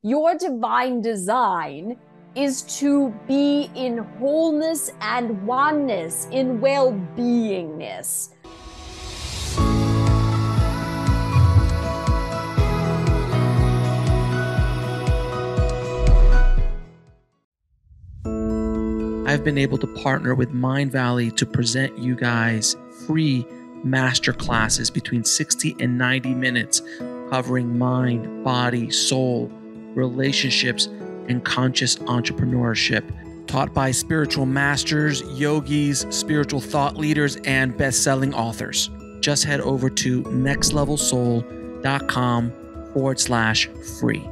Your divine design is to be in wholeness and oneness, in well-beingness. I've been able to partner with Mind Valley to present you guys free master classes between 60 and 90 minutes covering mind, body, soul, relationships, and conscious entrepreneurship, taught by spiritual masters, yogis, spiritual thought leaders, and best-selling authors. Just head over to nextlevelsoul.com/free.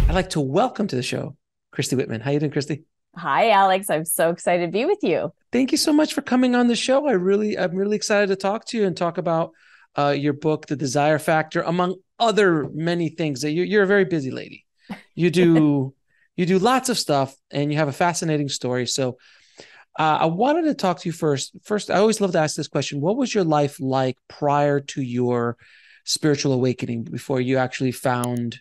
I'd like to welcome to the show, Christy Whitman. How you doing, Christy? Hi, Alex. I'm so excited to be with you. Thank you so much for coming on the show. I'm really excited to talk to you and talk about your book, The Desire Factor, among other many things. You're a very busy lady. You do lots of stuff, and you have a fascinating story. So I wanted to talk to you first. First, I always love to ask this question: what was your life like prior to your spiritual awakening, before you actually found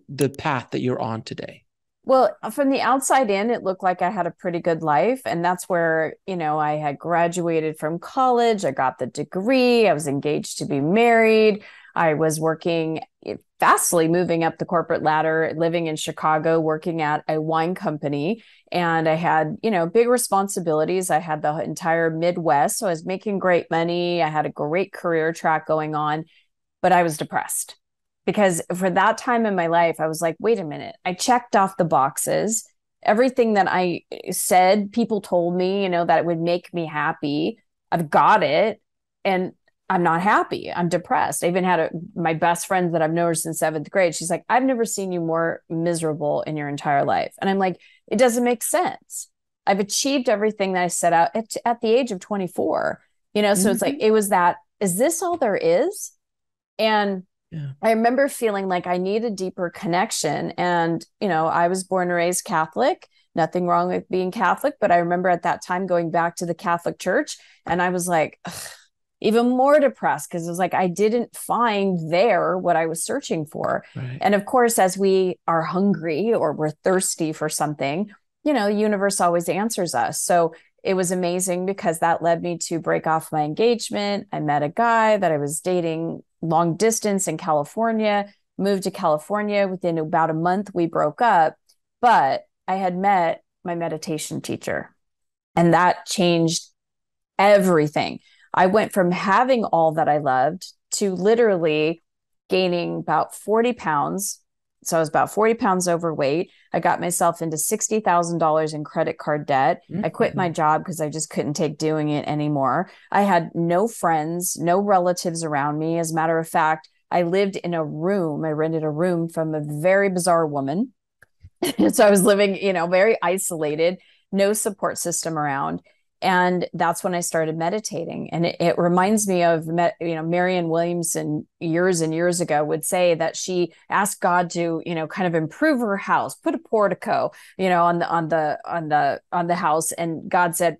the path that you're on today? Well, from the outside in, it looked like I had a pretty good life. And that's where, I had graduated from college. I got the degree. I was engaged to be married. I was working, fastly moving up the corporate ladder, living in Chicago, working at a wine company. And I had, big responsibilities. I had the entire Midwest. So I was making great money. I had a great career track going on, but I was depressed. Because for that time in my life, I was like, wait a minute, I checked off the boxes. Everything that I said, people told me, that it would make me happy. I've got it. And I'm not happy. I'm depressed. I even had my best friend that I've known her since 7th grade. She's like, I've never seen you more miserable in your entire life. And I'm like, it doesn't make sense. I've achieved everything that I set out at the age of 24, so it's like, it was that, is this all there is? And yeah. I remember feeling like I need a deeper connection. And, I was born and raised Catholic, nothing wrong with being Catholic. But I remember at that time going back to the Catholic Church, and I was like, even more depressed, because it was like I didn't find there what I was searching for. Right. And of course, as we are hungry or we're thirsty for something, the universe always answers us. So it was amazing, because that led me to break off my engagement. I met a guy that I was dating long distance in California, moved to California. Within about a month, we broke up, but I had met my meditation teacher, and that changed everything. I went from having all that I loved to literally gaining about 40 pounds. So I was about 40 pounds overweight. I got myself into $60,000 in credit card debt. Mm-hmm. I quit my job because I just couldn't take doing it anymore. I had no friends, no relatives around me. As a matter of fact, I lived in a room. I rented a room from a very bizarre woman. So I was living, very isolated, no support system around. And that's when I started meditating. And it reminds me of, Marianne Williamson years and years ago would say that she asked God to, kind of improve her house, put a portico, on the house. And God said,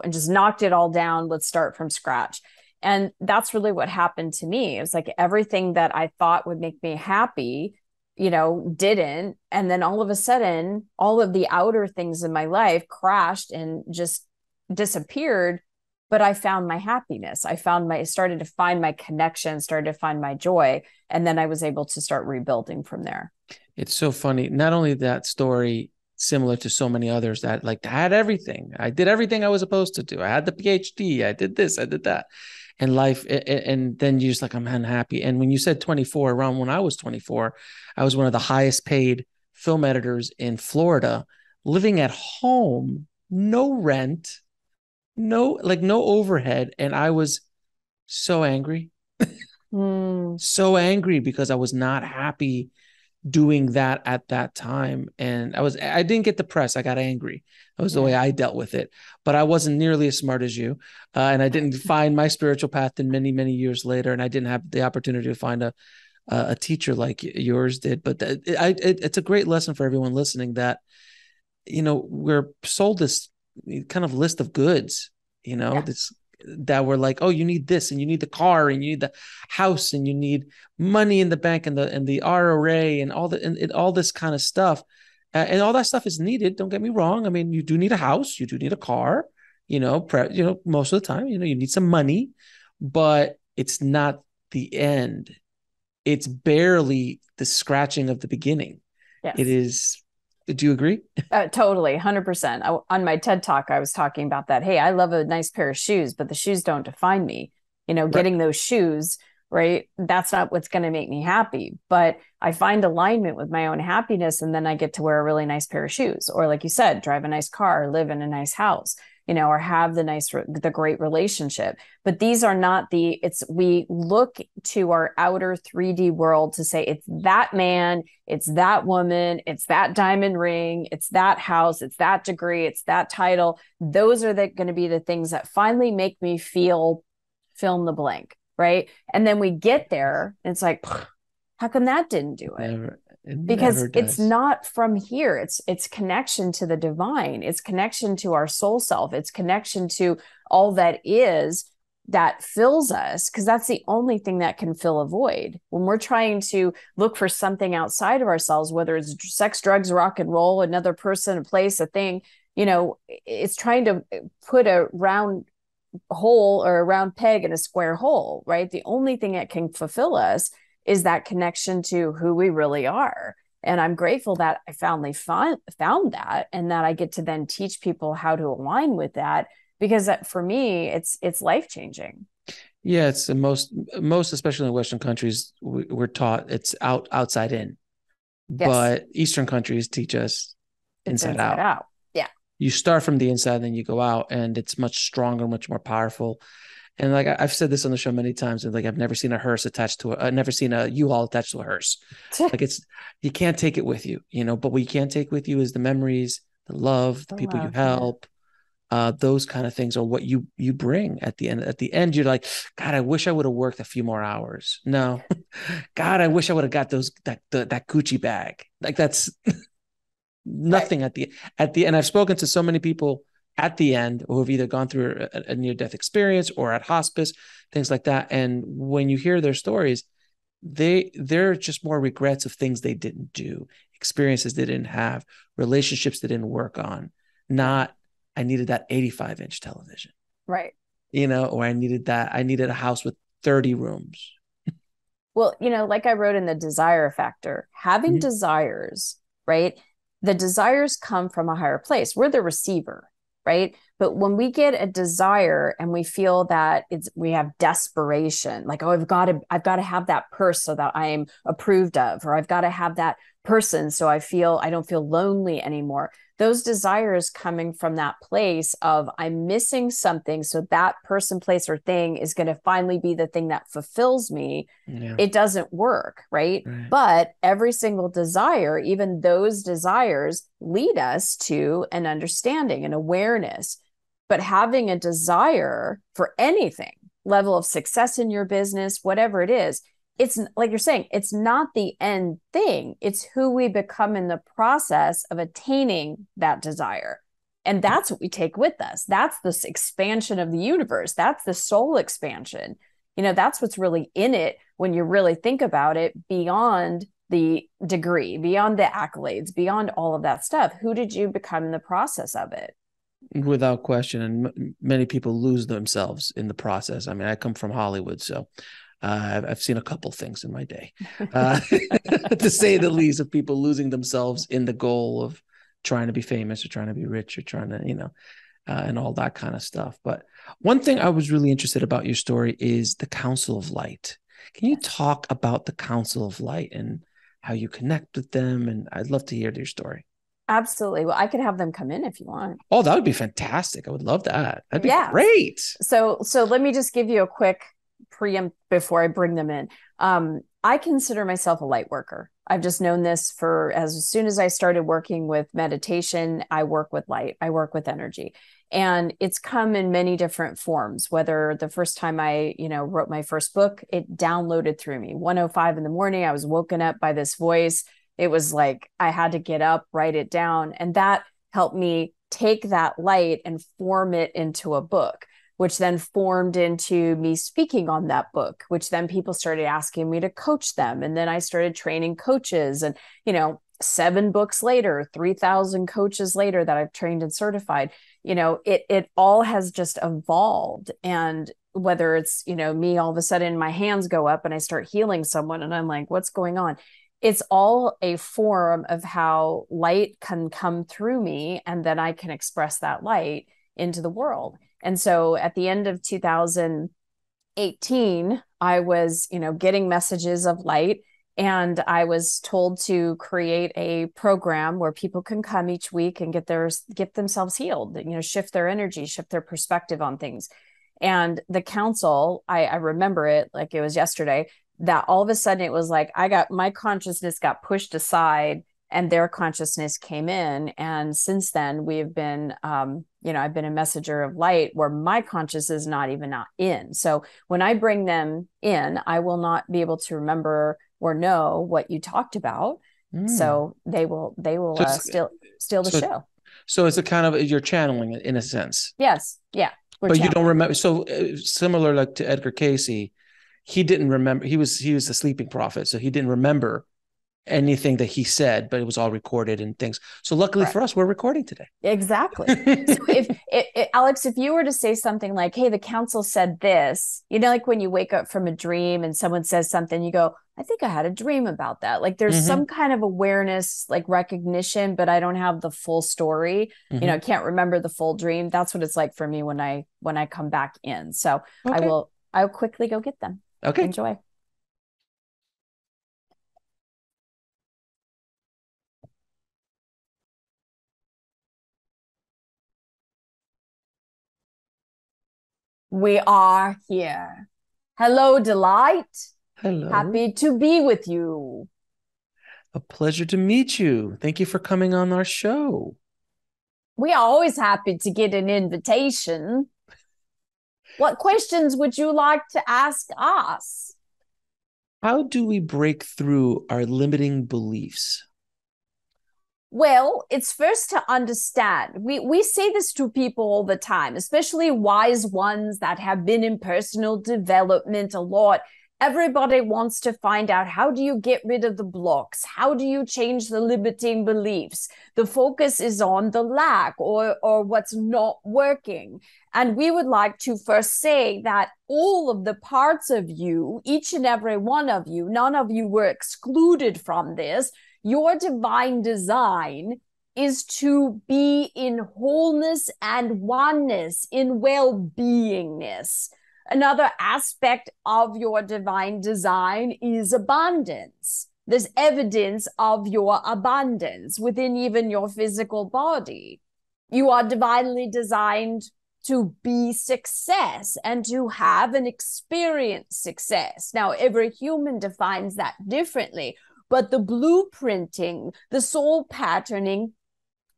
and just knocked it all down. Let's start from scratch. And that's really what happened to me. It was like everything that I thought would make me happy, didn't. And then all of a sudden, all of the outer things in my life crashed and just disappeared, but I found my happiness. Started to find my connection, started to find my joy. And then I was able to start rebuilding from there. It's so funny. Not only that story, similar to so many others, that I had everything. I did everything I was supposed to do. I had the PhD. I did this, I did that. And life, and then you're just like, I'm unhappy. And when you said 24, around when I was 24, I was one of the highest paid film editors in Florida, living at home, no rent, no overhead. And I was so angry, so angry, because I was not happy doing that at that time. And I didn't get depressed. I got angry. That was the way I dealt with it, but I wasn't nearly as smart as you. And I didn't find my spiritual path in many, many years later. And I didn't have the opportunity to find a teacher like yours did. But it's a great lesson for everyone listening that, we're sold this kind of list of goods, this that were like, oh, you need this and you need the car and you need the house and you need money in the bank and the RRA and all this kind of stuff. And all that stuff is needed. Don't get me wrong. I mean, you do need a house, you do need a car, most of the time, you need some money, but it's not the end. It's barely the scratching of the beginning. Yes. It is. Do you agree? Totally, 100%. On my TED Talk, I was talking about that. Hey, I love a nice pair of shoes, but the shoes don't define me. Getting those shoes, right? That's not what's going to make me happy. But I find alignment with my own happiness, and then I get to wear a really nice pair of shoes. Or like you said, drive a nice car, live in a nice house, or have the great relationship. But these are not we look to our outer 3D world to say it's that man, it's that woman, it's that diamond ring, it's that house, it's that degree, it's that title. Those are going to be the things that finally make me feel fill in the blank, right? And then we get there, and it's like, how come that didn't do it? Because it's not from here. It's connection to the divine. It's connection to our soul self. It's connection to all that is that fills us, because that's the only thing that can fill a void. When we're trying to look for something outside of ourselves, whether it's sex, drugs, rock and roll, another person, a place, a thing, it's trying to put a round hole or a round peg in a square hole, right? The only thing that can fulfill us is that connection to who we really are. And I'm grateful that I found that, and that I get to then teach people how to align with that, because that, for me, it's life-changing. Yeah, it's the most, especially in Western countries, we're taught it's outside in. Yes. But Eastern countries teach us inside out. Yeah. You start from the inside, then you go out, and it's much stronger, much more powerful. And like I've said this on the show many times, and like I've never seen a hearse attached to I've never seen a U-Haul attached to a hearse. Like you can't take it with you, but what you can take with you is the memories, the love, the people you help. Those kind of things are what you bring at the end. At the end, you're like, God, I wish I would have worked a few more hours. No, God, I wish I would have got that Gucci bag. Like that's nothing right. At the end. I've spoken to so many people at the end who have either gone through a near-death experience or at hospice, things like that. And when you hear their stories, they're just more regrets of things they didn't do, experiences they didn't have, relationships they didn't work on. Not, I needed that 85-inch television. Right. Or I needed a house with 30 rooms. Well, like I wrote in the desire factor, having desires, right? The desires come from a higher place. We're the receiver. Right. But when we get a desire and we feel that we have desperation, like, oh, I've got to have that purse so that I am approved of, or I've got to have that person so I don't feel lonely anymore. Those desires coming from that place of I'm missing something, so that person, place, or thing is going to finally be the thing that fulfills me. Yeah. It doesn't work, right? But every single desire, even those desires, lead us to an understanding, an awareness. But having a desire for anything, level of success in your business, whatever it is, it's like you're saying, it's not the end thing. It's who we become in the process of attaining that desire. And that's what we take with us. That's this expansion of the universe. That's the soul expansion. That's what's really in it when you really think about it, beyond the degree, beyond the accolades, beyond all of that stuff. Who did you become in the process of it? Without question. And many people lose themselves in the process. I mean, I come from Hollywood, so I've seen a couple things in my day, to say the least, of people losing themselves in the goal of trying to be famous or trying to be rich or trying to, and all that kind of stuff. But one thing I was really interested about your story is the Council of Light. Can you talk about the Council of Light and how you connect with them? And I'd love to hear their story. Absolutely. Well, I could have them come in if you want. Oh, that would be fantastic. I would love that. That'd be great. So let me just give you a quick preempt before I bring them in. I consider myself a light worker. I've just known this as soon as I started working with meditation, I work with light, I work with energy. And it's come in many different forms, whether the first time I, wrote my first book, it downloaded through me. 1:05 in the morning, I was woken up by this voice. It was like, I had to get up, write it down. And that helped me take that light and form it into a book. which then formed into me speaking on that book, which then people started asking me to coach them. And then I started training coaches, and, 7 books later, 3,000 coaches later that I've trained and certified, it all has just evolved. And whether it's, me, all of a sudden my hands go up and I start healing someone and I'm like, what's going on? It's all a form of how light can come through me, and then I can express that light into the world. And so at the end of 2018, I was, getting messages of light, and I was told to create a program where people can come each week and get themselves healed, shift their energy, shift their perspective on things. And the council, I remember it like it was yesterday, that all of a sudden it was like my consciousness got pushed aside and their consciousness came in. And since then we've been, I've been a messenger of light where my consciousness is not in. So when I bring them in, I will not be able to remember or know what you talked about. So they will steal the show. So it's a kind of, you're channeling it in a sense. Yes. Yeah. But you don't remember. So similar like to Edgar Cayce, he didn't remember. He was a sleeping prophet. So he didn't remember anything that he said, but it was all recorded and things. So luckily for us, we're recording today. Exactly. So Alex, if you were to say something like, hey, the council said this, like when you wake up from a dream and someone says something, you go, I think I had a dream about that. Like there's some kind of awareness, like recognition, but I don't have the full story. I can't remember the full dream. That's what it's like for me when I come back in. So I'll quickly go get them. Okay. Enjoy. We are here. Hello, Delight. Hello. Happy to be with you. A pleasure to meet you. Thank you for coming on our show. We are always happy to get an invitation. What questions would you like to ask us? How do we break through our limiting beliefs? Well, it's first to understand. We say this to people all the time, especially wise ones that have been in personal development a lot. Everybody wants to find out, how do you get rid of the blocks? How do you change the limiting beliefs? The focus is on the lack or what's not working. And we would like to first say that all of the parts of you, each and every one of you, none of you were excluded from this. Your divine design is to be in wholeness and oneness, in well-beingness. Another aspect of your divine design is abundance. There's evidence of your abundance within even your physical body. You are divinely designed to be success and to have and experience success. Now, every human defines that differently, but the blueprinting, the soul patterning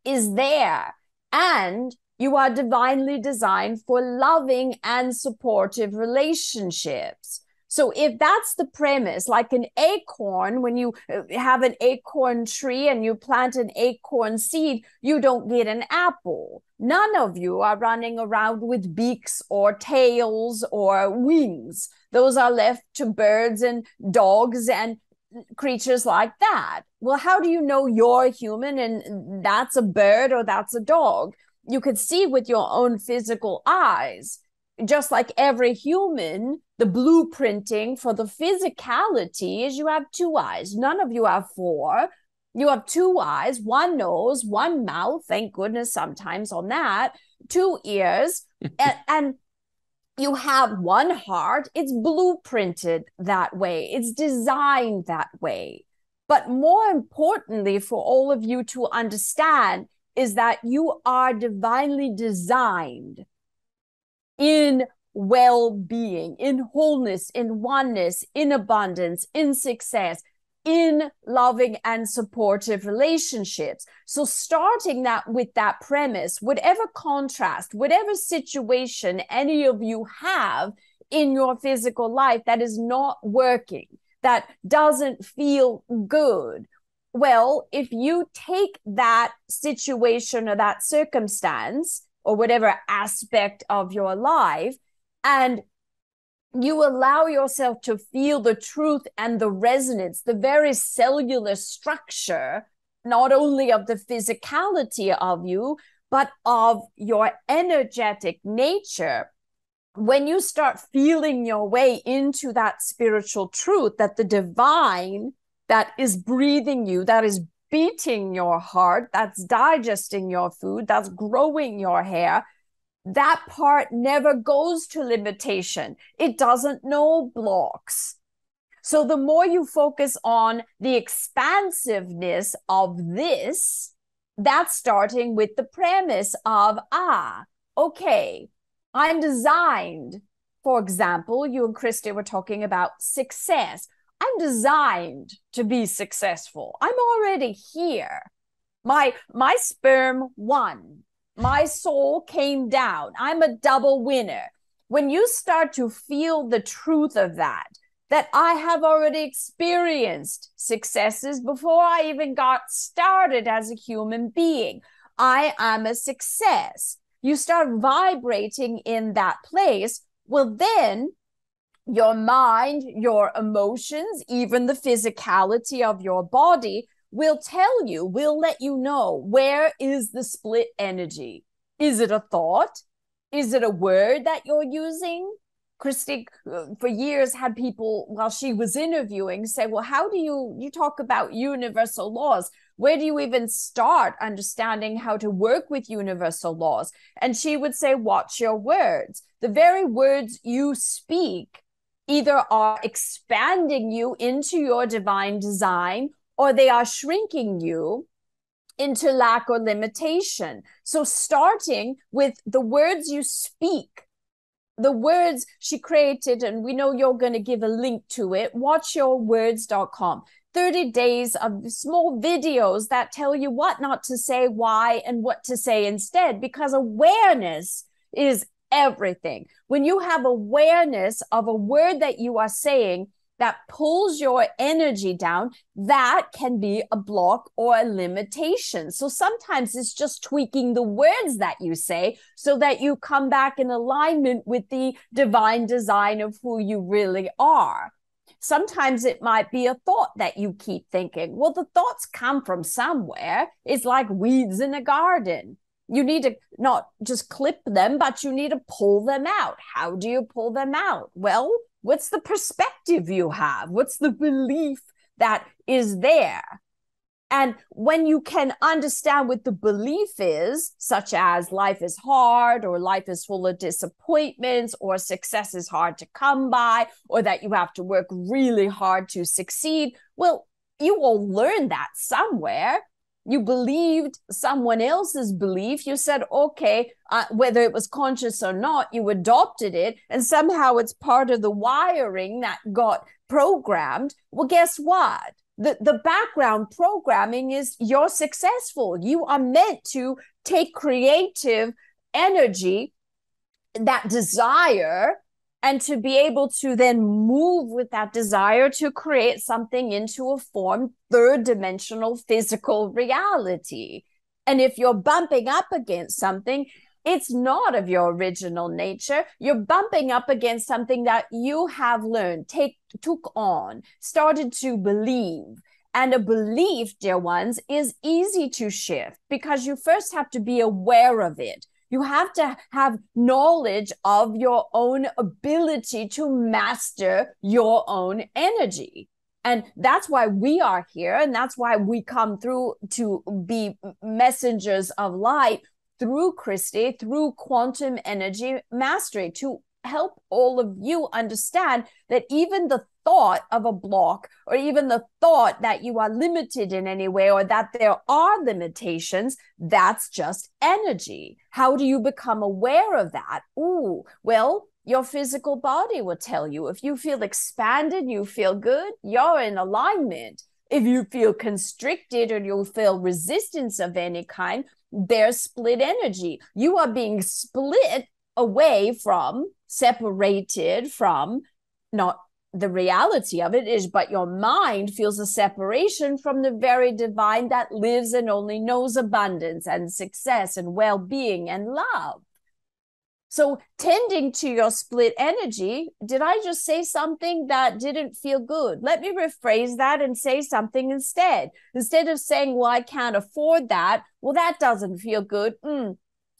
is there. And you are divinely designed for loving and supportive relationships. So if that's the premise, like an acorn, when you have an acorn tree and you plant an acorn seed, you don't get an apple. None of you are running around with beaks or tails or wings. Those are left to birds and dogs and creatures like that. Well, how do you know you're human and that's a bird or that's a dog? You could see with your own physical eyes. Just like every human, the blueprinting for the physicality is you have 2 eyes. None of you have 4. You have 2 eyes, 1 nose, 1 mouth. Thank goodness sometimes on that. 2 ears. and you have 1 heart. It's blueprinted that way. It's designed that way. But more importantly, for all of you to understand is that you are divinely designed in well-being, in wholeness, in oneness, in abundance, in success, in loving and supportive relationships. So starting that with that premise, whatever contrast, whatever situation any of you have in your physical life that is not working, that doesn't feel good, well, if you take that situation or that circumstance or whatever aspect of your life, and you allow yourself to feel the truth and the resonance, the very cellular structure, not only of the physicality of you, but of your energetic nature. When you start feeling your way into that spiritual truth, that the divine that is breathing you, that is beating your heart, that's digesting your food, that's growing your hair, that part never goes to limitation. It doesn't know blocks. So the more you focus on the expansiveness of this, that's starting with the premise of, okay, I'm designed. For example, you and Christy were talking about success. I'm designed to be successful. I'm already here. My sperm won. My soul came down. I'm a double winner. When you start to feel the truth of that I have already experienced successes before I even got started as a human being. I am a success. You start vibrating in that place. Well, then your mind, your emotions, even the physicality of your body will tell you, will let you know, where is the split energy? Is it a thought? Is it a word that you're using? Christy, for years, had people, while she was interviewing, say, well, how do you talk about universal laws? Where do you even start understanding how to work with universal laws? And she would say, watch your words. The very words you speak either are expanding you into your divine design, or they are shrinking you into lack or limitation. So starting with the words you speak, the words she created, and we know you're going to give a link to it, watchyourwords.com. 30 days of small videos that tell you what not to say, why, and what to say instead, because awareness is everything. When you have awareness of a word that you are saying that pulls your energy down, that can be a block or a limitation. So sometimes it's just tweaking the words that you say so that you come back in alignment with the divine design of who you really are. Sometimes it might be a thought that you keep thinking. Well, the thoughts come from somewhere. It's like weeds in a garden. You need to not just clip them, but you need to pull them out. How do you pull them out? Well, what's the perspective you have? What's the belief that is there? And when you can understand what the belief is, such as life is hard, or life is full of disappointments, or success is hard to come by, or that you have to work really hard to succeed, well, you will learn that somewhere. You believed someone else's belief. You said, okay, whether it was conscious or not, you adopted it, and somehow it's part of the wiring that got programmed. Well, guess what? The background programming is you're successful. You are meant to take creative energy, that desire, and to be able to then move with that desire to create something into a form, third-dimensional physical reality. And if you're bumping up against something, it's not of your original nature. You're bumping up against something that you have learned, took on, started to believe. And a belief, dear ones, is easy to shift because you first have to be aware of it. You have to have knowledge of your own ability to master your own energy. And that's why we are here. And that's why we come through to be messengers of light through Christy, through quantum energy mastery, to help all of you understand that even the thought of a block, or even the thought that you are limited in any way, or that there are limitations, that's just energy. How do you become aware of that? Well, your physical body will tell you. If you feel expanded, you feel good, you're in alignment. If you feel constricted, or you feel resistance of any kind, there's split energy. You are being split away from, separated from, not the reality of it is, but your mind feels a separation from the very divine that lives and only knows abundance and success and well-being and love. So tending to your split energy, did I just say something that didn't feel good? Let me rephrase that and say something instead. Instead of saying, well, I can't afford that. Well, that doesn't feel good.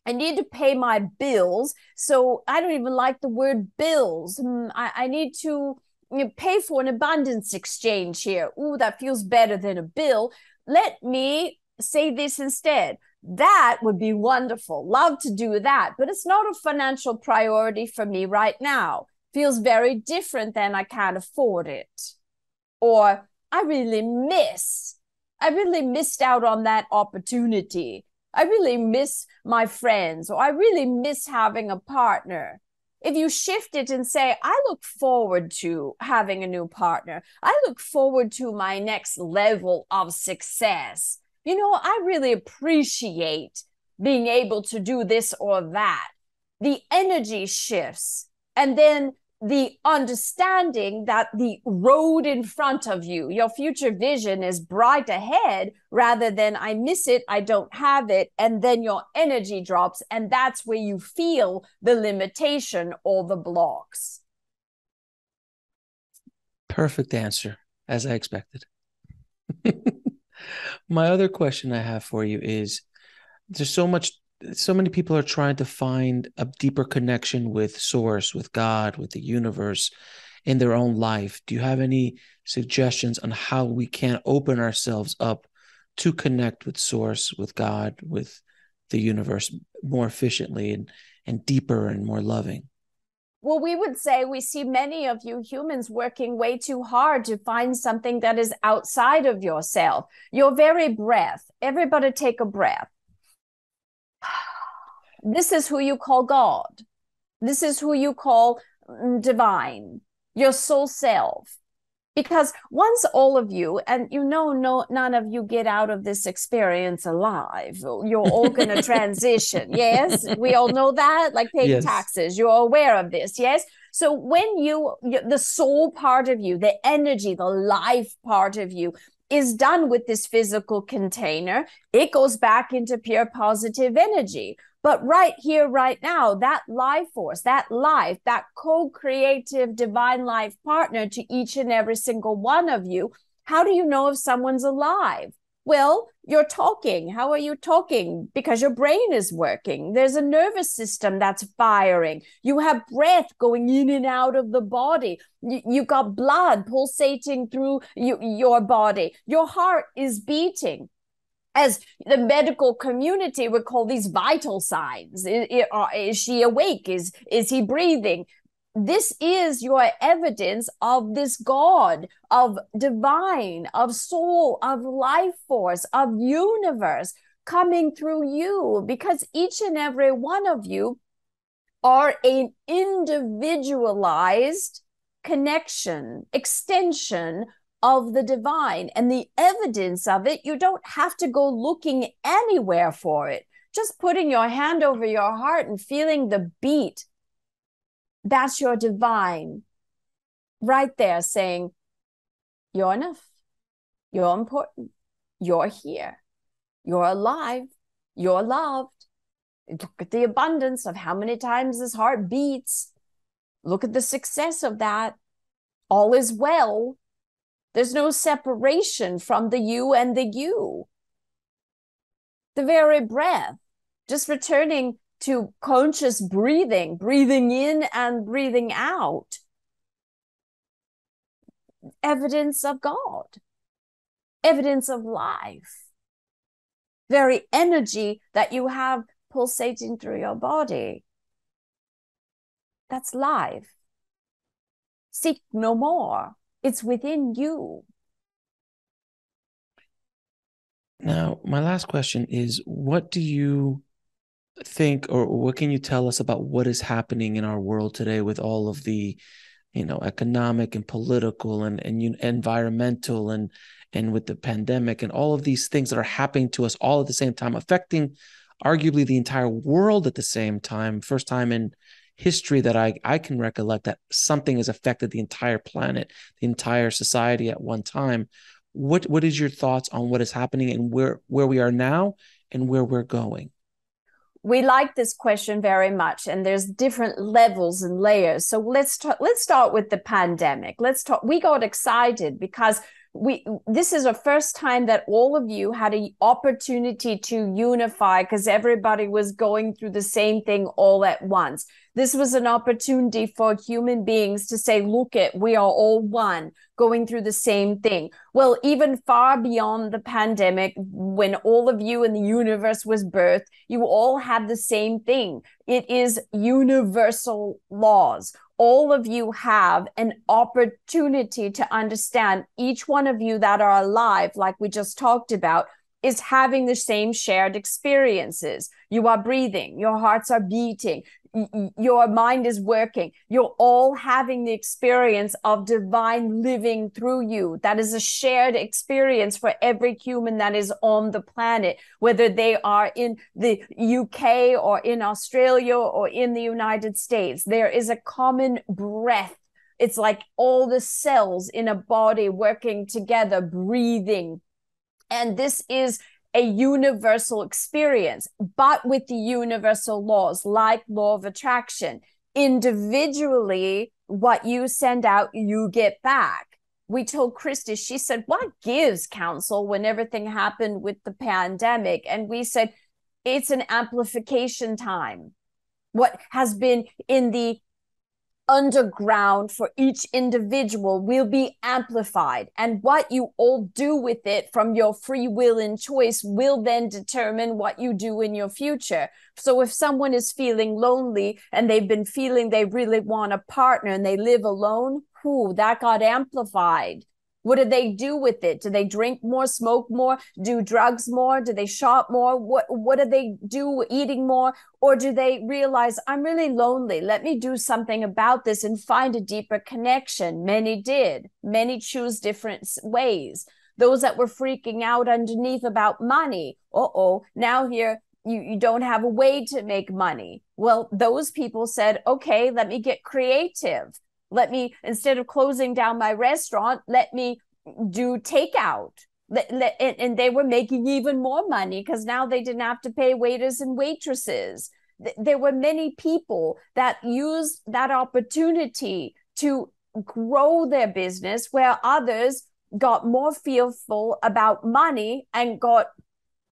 I need to pay my bills. So I don't even like the word bills. I need to pay for an abundance exchange here. Ooh, that feels better than a bill. Let me say this instead. That would be wonderful. Love to do that, but it's not a financial priority for me right now. Feels very different than I can't afford it. Or I really missed out on that opportunity. I really miss my friends, or I really miss having a partner. If you shift it and say, I look forward to having a new partner. I look forward to my next level of success. I really appreciate being able to do this or that. The energy shifts. And then the understanding that the road in front of you, your future vision is bright ahead, rather than I miss it, I don't have it. And then your energy drops. And that's where you feel the limitation or the blocks. Perfect answer, as I expected. My other question I have for you is, there's so many people are trying to find a deeper connection with source, with God, with the universe in their own life. Do you have any suggestions on how we can open ourselves up to connect with source, with God, with the universe more efficiently and deeper and more loving? Well, we would say we see many of you humans working way too hard to find something that is outside of yourself. Your very breath. Everybody take a breath. This is who you call God. This is who you call divine, your soul self. Because once all of you, and none of you get out of this experience alive. You're all going to transition. Yes, we all know that, like paying taxes. You're aware of this. Yes. So when the soul part of you, the energy, the life part of you is done with this physical container, it goes back into pure positive energy. But right here, right now, that life force, that life, that co-creative divine life partner to each and every single one of you, how do you know if someone's alive? Well, you're talking. How are you talking? Because your brain is working. There's a nervous system that's firing. You have breath going in and out of the body. You got blood pulsating through your body. Your heart is beating. As the medical community would call these vital signs. Is she awake? Is he breathing? This is your evidence of this God, of divine, of soul, of life force, of universe coming through you, because each and every one of you are an individualized connection, extension of the divine. And the evidence of it, you don't have to go looking anywhere for it. Just putting your hand over your heart and feeling the beat. That's your divine right there saying, you're enough. You're important. You're here. You're alive. You're loved. Look at the abundance of how many times this heart beats. Look at the success of that. All is well. There's no separation from the you and the you. The very breath, just returning to conscious breathing, breathing in and breathing out. Evidence of God, evidence of life. Very energy that you have pulsating through your body. That's life. Seek no more. It's within you. Now, my last question is, what do you think, or what can you tell us about what is happening in our world today with all of the, economic and political and environmental and with the pandemic and all of these things that are happening to us all at the same time, affecting arguably the entire world at the same time, first time in history that I can recollect that something has affected the entire planet, the entire society at one time. What is your thoughts on what is happening and where we are now and where we're going? We like this question very much, and there's different levels and layers. So let's start with the pandemic. We got excited because this is the first time that all of you had an opportunity to unify, because everybody was going through the same thing all at once. This was an opportunity for human beings to say, look, we are all one, going through the same thing. Well, even far beyond the pandemic, when all of you in the universe was birthed, you all had the same thing. It is universal laws. All of you have an opportunity to understand. Each one of you that are alive, like we just talked about, is having the same shared experiences. You are breathing, your hearts are beating, your mind is working. You're all having the experience of divine living through you. That is a shared experience for every human that is on the planet, whether they are in the UK or in Australia or in the United States. There is a common breath. It's like all the cells in a body working together, breathing. And this is a universal experience, but with the universal laws, like law of attraction. Individually, what you send out, you get back. We told Christy, she said, what gives, counsel, when everything happened with the pandemic? And we said, it's an amplification time. What has been in the underground for each individual will be amplified, and what you all do with it from your free will and choice will then determine what you do in your future. So if someone is feeling lonely and they've been feeling they really want a partner and they live alone, that got amplified. What do they do with it? Do they drink more, smoke more, do drugs more? Do they shop more? What do they do, eating more? Or do they realize, I'm really lonely, let me do something about this and find a deeper connection? Many did. Many choose different ways. Those that were freaking out underneath about money, now here you don't have a way to make money. Well, those people said, okay, let me get creative. Let me, instead of closing down my restaurant, let me do takeout. And they were making even more money because now they didn't have to pay waiters and waitresses. There were many people that used that opportunity to grow their business, where others got more fearful about money and got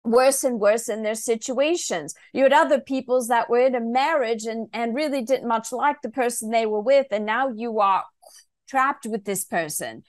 worse and worse in their situations. You had other peoples that were in a marriage and really didn't much like the person they were with, and now you are trapped with this person.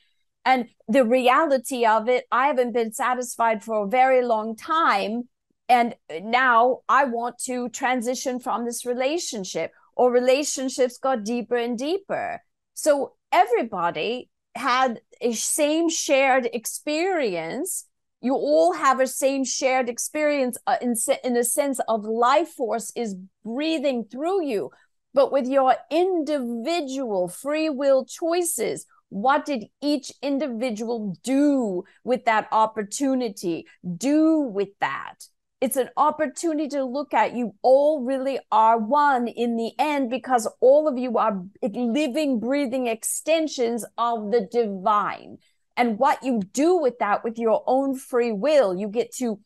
And the reality of it, I haven't been satisfied for a very long time, and now I want to transition from this relationship, or relationships got deeper and deeper. So everybody had a same shared experience. You all have a same shared experience in a sense of life force is breathing through you. But with your individual free will choices, what did each individual do with that opportunity? Do with that? It's an opportunity to look at. You all really are one in the end, because all of you are living, breathing extensions of the divine. And what you do with that, with your own free will, you get to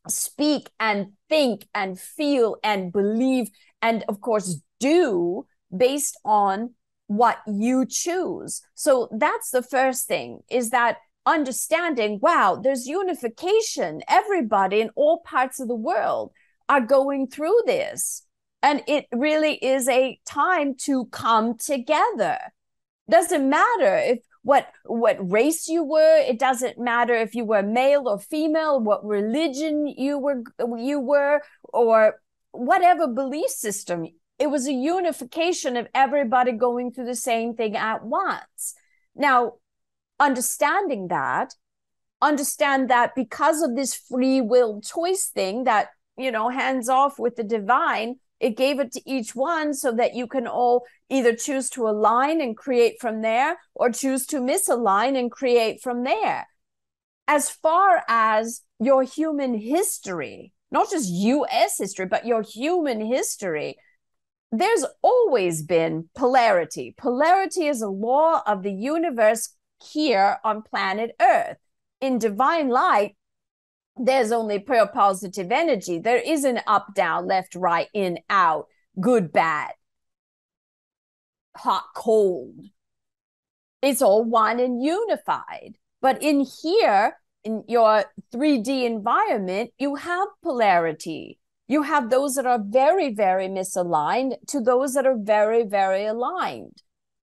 speak and think and feel and believe and, of course, do based on what you choose. So that's the first thing, is that understanding, wow, there's unification. Everybody in all parts of the world are going through this. And it really is a time to come together. Doesn't matter if what race you were. It doesn't matter if you were male or female, what religion you were, or whatever belief system. It was a unification of everybody going through the same thing at once. Now, understand that because of this free will choice thing that, hands off with the divine, it gave it to each one so that you can all either choose to align and create from there, or choose to misalign and create from there. As far as your human history, not just US history, but your human history, there's always been polarity. Polarity is a law of the universe here on planet Earth. In divine light, there's only pure positive energy. There isn't up, down, left, right, in, out, good, bad, hot, cold. It's all one and unified. But in here, in your 3D environment, you have polarity. You have those that are very, very misaligned to those that are very, very aligned.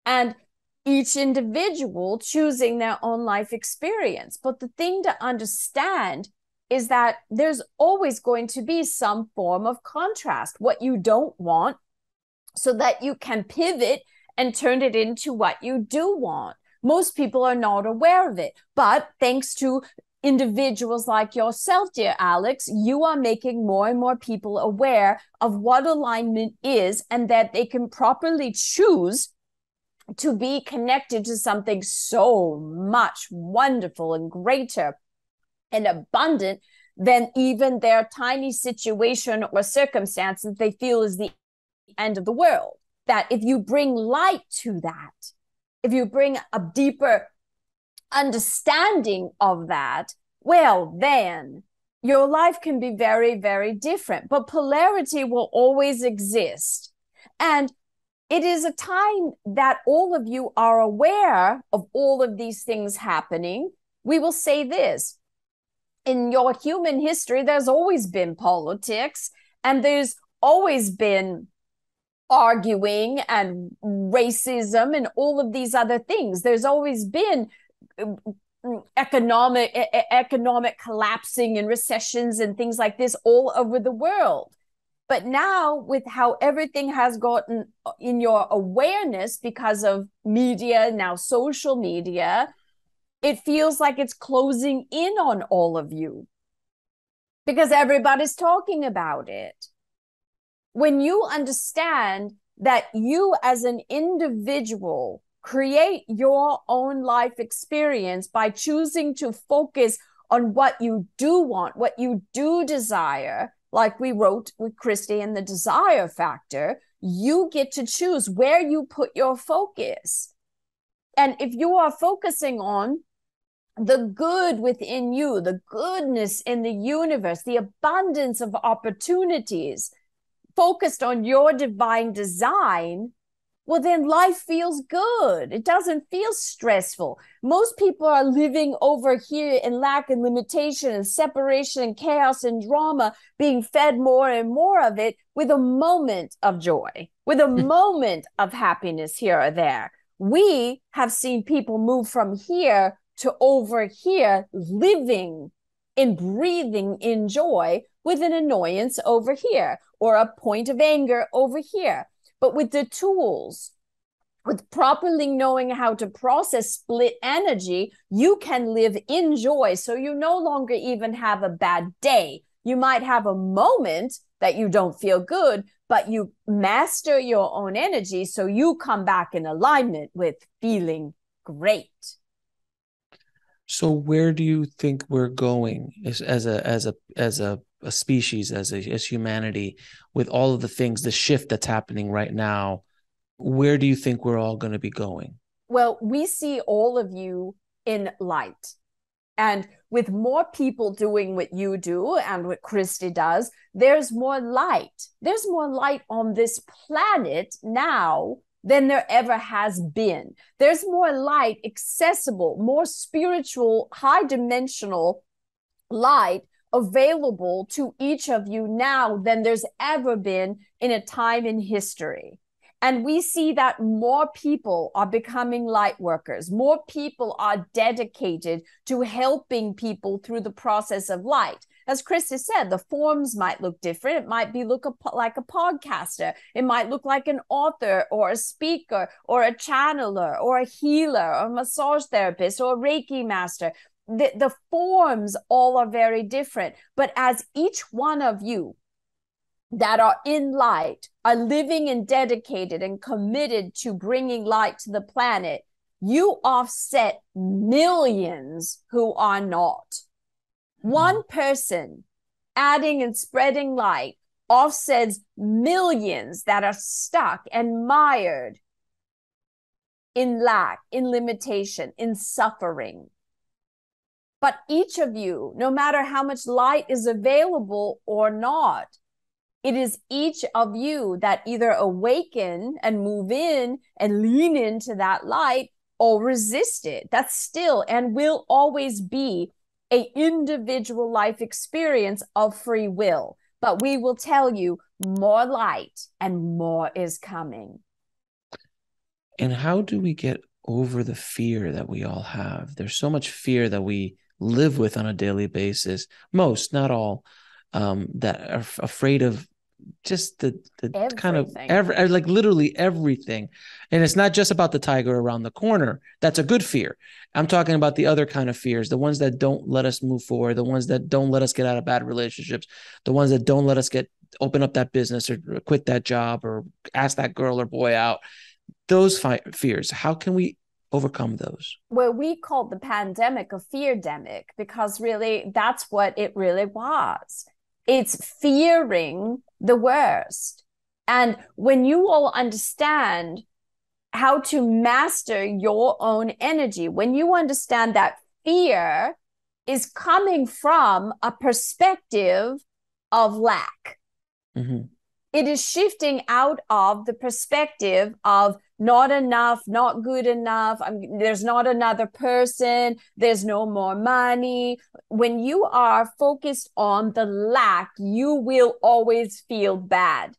And each individual choosing their own life experience. But the thing to understand is that there's always going to be some form of contrast, what you don't want, so that you can pivot and turn it into what you do want. Most people are not aware of it, but thanks to individuals like yourself, dear Alex, you are making more and more people aware of what alignment is and that they can properly choose to be connected to something so much wonderful and greater and abundant than even their tiny situation or circumstance that they feel is the end of the world. That if you bring light to that, if you bring a deeper understanding of that, well, then your life can be very, very different. But polarity will always exist. And it is a time that all of you are aware of all of these things happening. We will say this. In your human history, there's always been politics, and there's always been arguing and racism and all of these other things. There's always been economic collapsing and recessions and things like this all over the world. But now, with how everything has gotten in your awareness because of media, now social media, it feels like it's closing in on all of you because everybody's talking about it. When you understand that you as an individual create your own life experience by choosing to focus on what you do want, what you do desire, like we wrote with Christy in the desire factor, you get to choose where you put your focus. And if you are focusing on the good within you, the goodness in the universe, the abundance of opportunities, focused on your divine design, well, then life feels good. It doesn't feel stressful. Most people are living over here in lack and limitation and separation and chaos and drama, being fed more and more of it with a moment of joy, with a moment of happiness here or there. We have seen people move from here to over here, living and breathing in joy with an annoyance over here or a point of anger over here. But with the tools, with properly knowing how to process split energy, you can live in joy. So you no longer even have a bad day. You might have a moment that you don't feel good, but you master your own energy. So you come back in alignment with feeling great. So where do you think we're going as a species, as humanity, with all of the things, the shift that's happening right now? Where do you think we're all going to be going? Well, we see all of you in light. And with more people doing what you do and what Christy does, there's more light. There's more light on this planet now than there ever has been. There's more light accessible, more spiritual, high-dimensional light available to each of you now than there's ever been in a time in history. And we see that more people are becoming light workers. More people are dedicated to helping people through the process of light. As Christy said, the forms might look different. It might look like a podcaster. It might look like an author or a speaker or a channeler or a healer or a massage therapist or a Reiki master. The forms all are very different. But as each one of you that are in light are living and dedicated and committed to bringing light to the planet, you offset millions who are not. One person adding and spreading light offsets millions that are stuck and mired in lack, in limitation, in suffering. But each of you, no matter how much light is available or not, it is each of you that either awaken and move in and lean into that light or resist it. That's still and will always be an individual life experience of free will. But we will tell you more light and more is coming. And how do we get over the fear that we all have? There's so much fear that we live with on a daily basis. Most, not all, that are afraid of just the kind of like literally everything. And it's not just about the tiger around the corner. That's a good fear. I'm talking about the other kind of fears, the ones that don't let us move forward, the ones that don't let us get out of bad relationships, the ones that don't let us open up that business or quit that job or ask that girl or boy out. Those fears, how can we overcome those? Well, we called the pandemic a fear-demic because really that's what it really was. It's fearing the worst. And when you all understand how to master your own energy, when you understand that fear is coming from a perspective of lack, it is shifting out of the perspective of not enough, not good enough. There's not another person. There's no more money. When you are focused on the lack, you will always feel bad.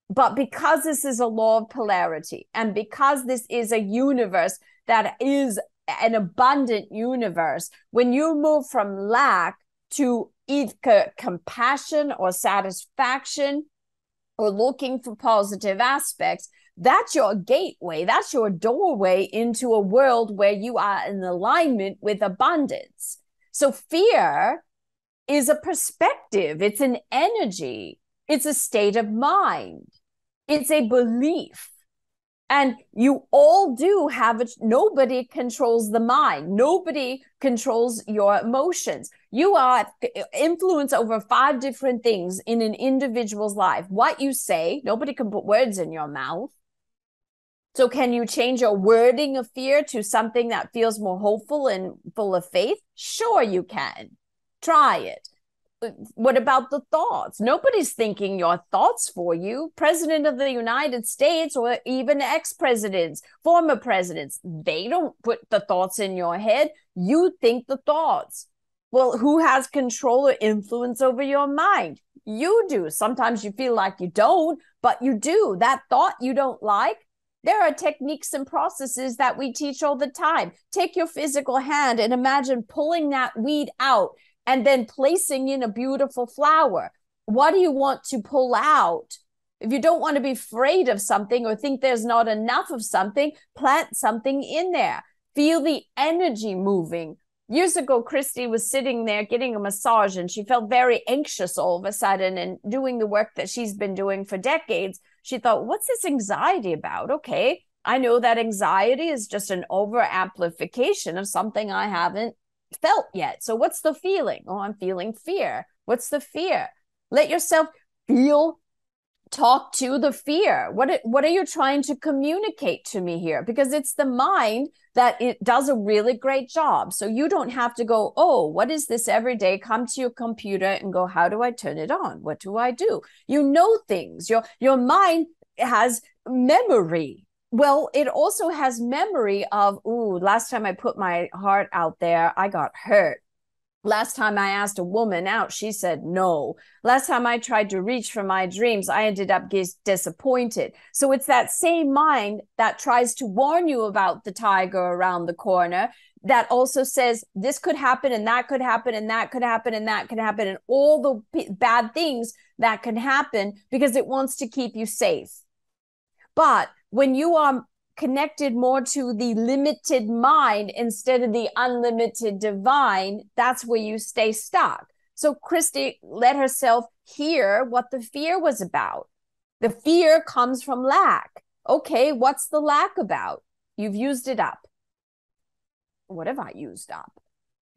But because this is a law of polarity, and because this is a universe that is an abundant universe, when you move from lack to either compassion or satisfaction or looking for positive aspects, that's your gateway. That's your doorway into a world where you are in alignment with abundance. So fear is a perspective. It's an energy. It's a state of mind. It's a belief. And you all do have it. Nobody controls the mind. Nobody controls your emotions. You are influence over 5 different things in an individual's life. What you say, nobody can put words in your mouth. So can you change your wording of fear to something that feels more hopeful and full of faith? Sure, you can. Try it. What about the thoughts? Nobody's thinking your thoughts for you. President of the United States or even ex-presidents, former presidents, they don't put the thoughts in your head. You think the thoughts. Well, who has control or influence over your mind? You do. Sometimes you feel like you don't, but you do. That thought you don't like, there are techniques and processes that we teach all the time. Take your physical hand and imagine pulling that weed out and then placing in a beautiful flower. What do you want to pull out? If you don't want to be afraid of something or think there's not enough of something, plant something in there. Feel the energy moving. Years ago, Christy was sitting there getting a massage and she felt very anxious all of a sudden, and doing the work that she's been doing for decades. She thought, what's this anxiety about? Okay, I know that anxiety is just an over amplification of something I haven't felt yet. So what's the feeling? Oh, I'm feeling fear. What's the fear? Let yourself feel, talk to the fear. What are you trying to communicate to me here? Because it's the mind that it does a really great job. So you don't have to go, oh, what is this every day? Come to your computer and go, how do I turn it on? What do I do? You know things. Your mind has memory. Well, it also has memory of, ooh, last time I put my heart out there, I got hurt. Last time I asked a woman out, she said no. Last time I tried to reach for my dreams, I ended up disappointed. So it's that same mind that tries to warn you about the tiger around the corner that also says this could happen and that could happen and that could happen and that could happen and all the bad things that can happen because it wants to keep you safe. But when you are connected more to the limited mind instead of the unlimited divine, that's where you stay stuck. So Christy let herself hear what the fear was about. The fear comes from lack. Okay, what's the lack about? You've used it up. What have I used up?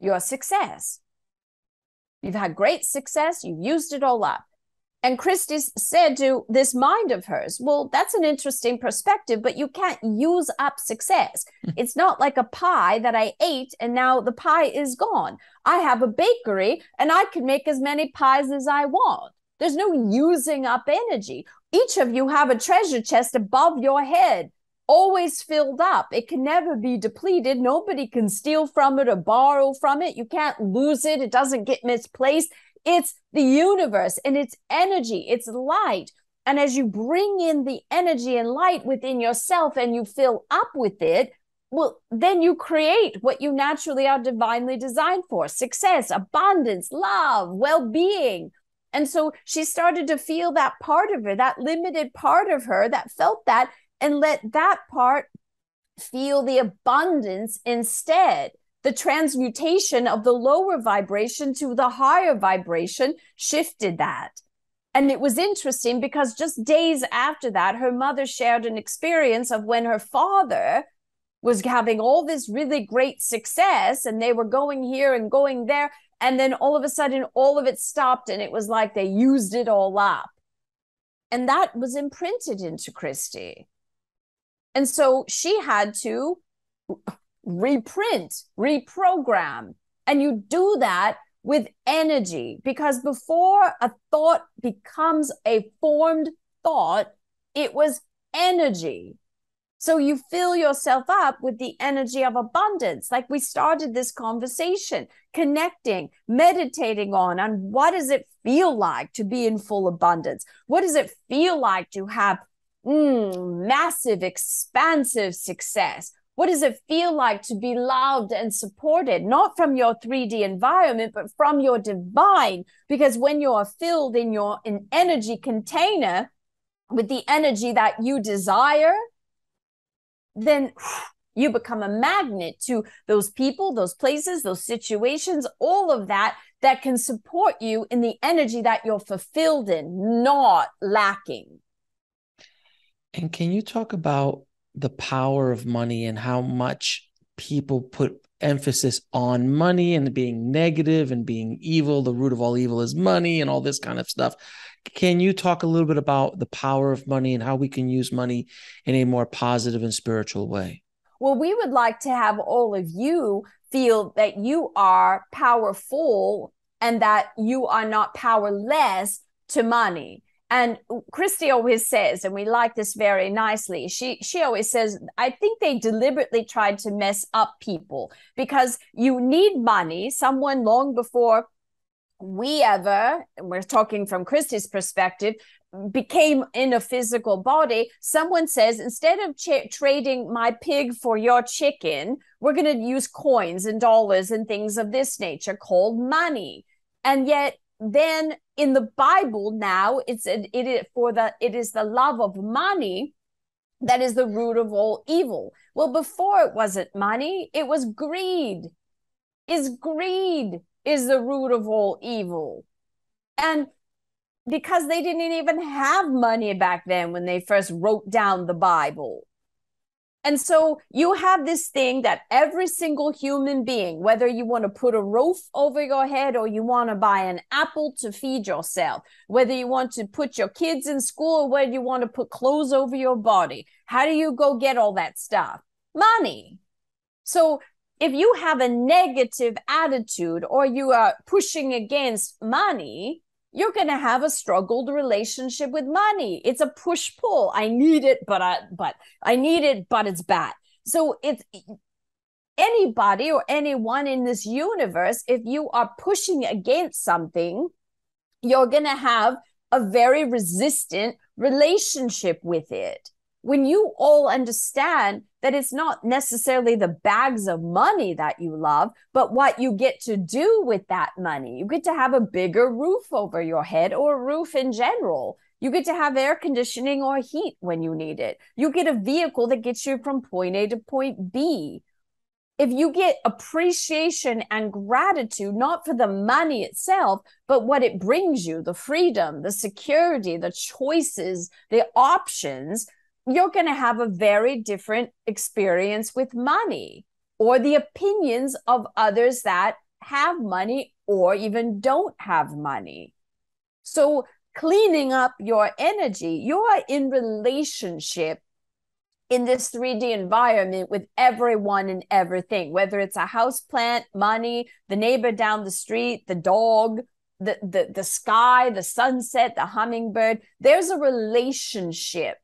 Your success. You've had great success. You've used it all up. And Christy said to this mind of hers, well, that's an interesting perspective, but you can't use up success. It's not like a pie that I ate and now the pie is gone. I have a bakery and I can make as many pies as I want. There's no using up energy. Each of you have a treasure chest above your head, always filled up. It can never be depleted. Nobody can steal from it or borrow from it. You can't lose it. It doesn't get misplaced. It's the universe and it's energy, it's light. And as you bring in the energy and light within yourself and you fill up with it, well, then you create what you naturally are divinely designed for: success, abundance, love, well-being. And so she started to feel that part of her, that limited part of her that felt that, and let that part feel the abundance instead. The transmutation of the lower vibration to the higher vibration shifted that. And it was interesting because just days after that, her mother shared an experience of when her father was having all this really great success and they were going here and going there. And then all of a sudden, all of it stopped and it was like they used it all up. And that was imprinted into Christy. And so she had to reprint, reprogram. And you do that with energy, because before a thought becomes a formed thought, it was energy. So you fill yourself up with the energy of abundance. Like we started this conversation, connecting, meditating on what does it feel like to be in full abundance? What does it feel like to have massive, expansive success? What does it feel like to be loved and supported, not from your 3D environment, but from your divine? Because when you are filled in your energy container with the energy that you desire, then you become a magnet to those people, those places, those situations, all of that can support you in the energy that you're fulfilled in, not lacking. And can you talk about the power of money and how much people put emphasis on money and being negative and being evil? The root of all evil is money and all this kind of stuff. Can you talk a little bit about the power of money and how we can use money in a more positive and spiritual way? Well, we would like to have all of you feel that you are powerful and that you are not powerless to money. And Christy always says, and we like this very nicely, she always says, I think they deliberately tried to mess up people because you need money. Someone long before we ever, we're talking from Christy's perspective, became in a physical body, someone says, instead of trading my pig for your chicken, we're going to use coins and dollars and things of this nature called money. And yet then in the Bible now, it is the love of money that is the root of all evil. Well, before it wasn't money, it was greed. Greed is the root of all evil. And because they didn't even have money back then when they first wrote down the Bible. And so you have this thing that every single human being, whether you want to put a roof over your head or you want to buy an apple to feed yourself, whether you want to put your kids in school or whether you want to put clothes over your body, how do you go get all that stuff? Money. So if you have a negative attitude or you are pushing against money, you're going to have a struggled relationship with money. It's a push-pull. I need it, but I need it, but it's bad. So it's anybody or anyone in this universe, if you are pushing against something, you're going to have a very resistant relationship with it. When you all understand that it's not necessarily the bags of money that you love, but what you get to do with that money. You get to have a bigger roof over your head or a roof in general. You get to have air conditioning or heat when you need it. You get a vehicle that gets you from point A to point B. If you get appreciation and gratitude, not for the money itself, but what it brings you, the freedom, the security, the choices, the options, you're going to have a very different experience with money or the opinions of others that have money or even don't have money. So cleaning up your energy. You are in relationship in this 3D environment with everyone and everything, whether it's a house plant, money, the neighbor down the street, the dog, the sky, the sunset, the hummingbird. There's a relationship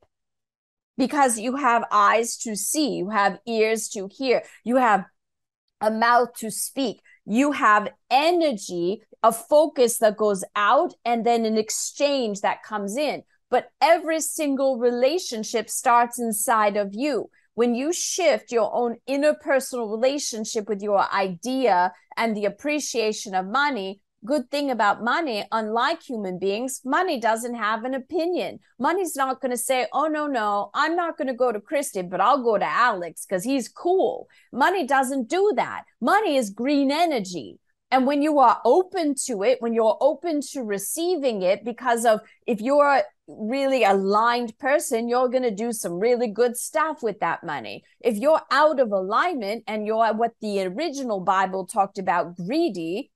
because you have eyes to see, you have ears to hear, you have a mouth to speak, you have energy, a focus that goes out, and then an exchange that comes in. But every single relationship starts inside of you. When you shift your own interpersonal relationship with your idea and the appreciation of money, good thing about money, unlike human beings, money doesn't have an opinion. Money's not going to say, oh, no, I'm not going to go to Christy, but I'll go to Alex because he's cool. Money doesn't do that. Money is green energy. And when you are open to it, when you're open to receiving it, because of if you're really aligned person, you're going to do some really good stuff with that money. If you're out of alignment and you're what the original Bible talked about, greedy,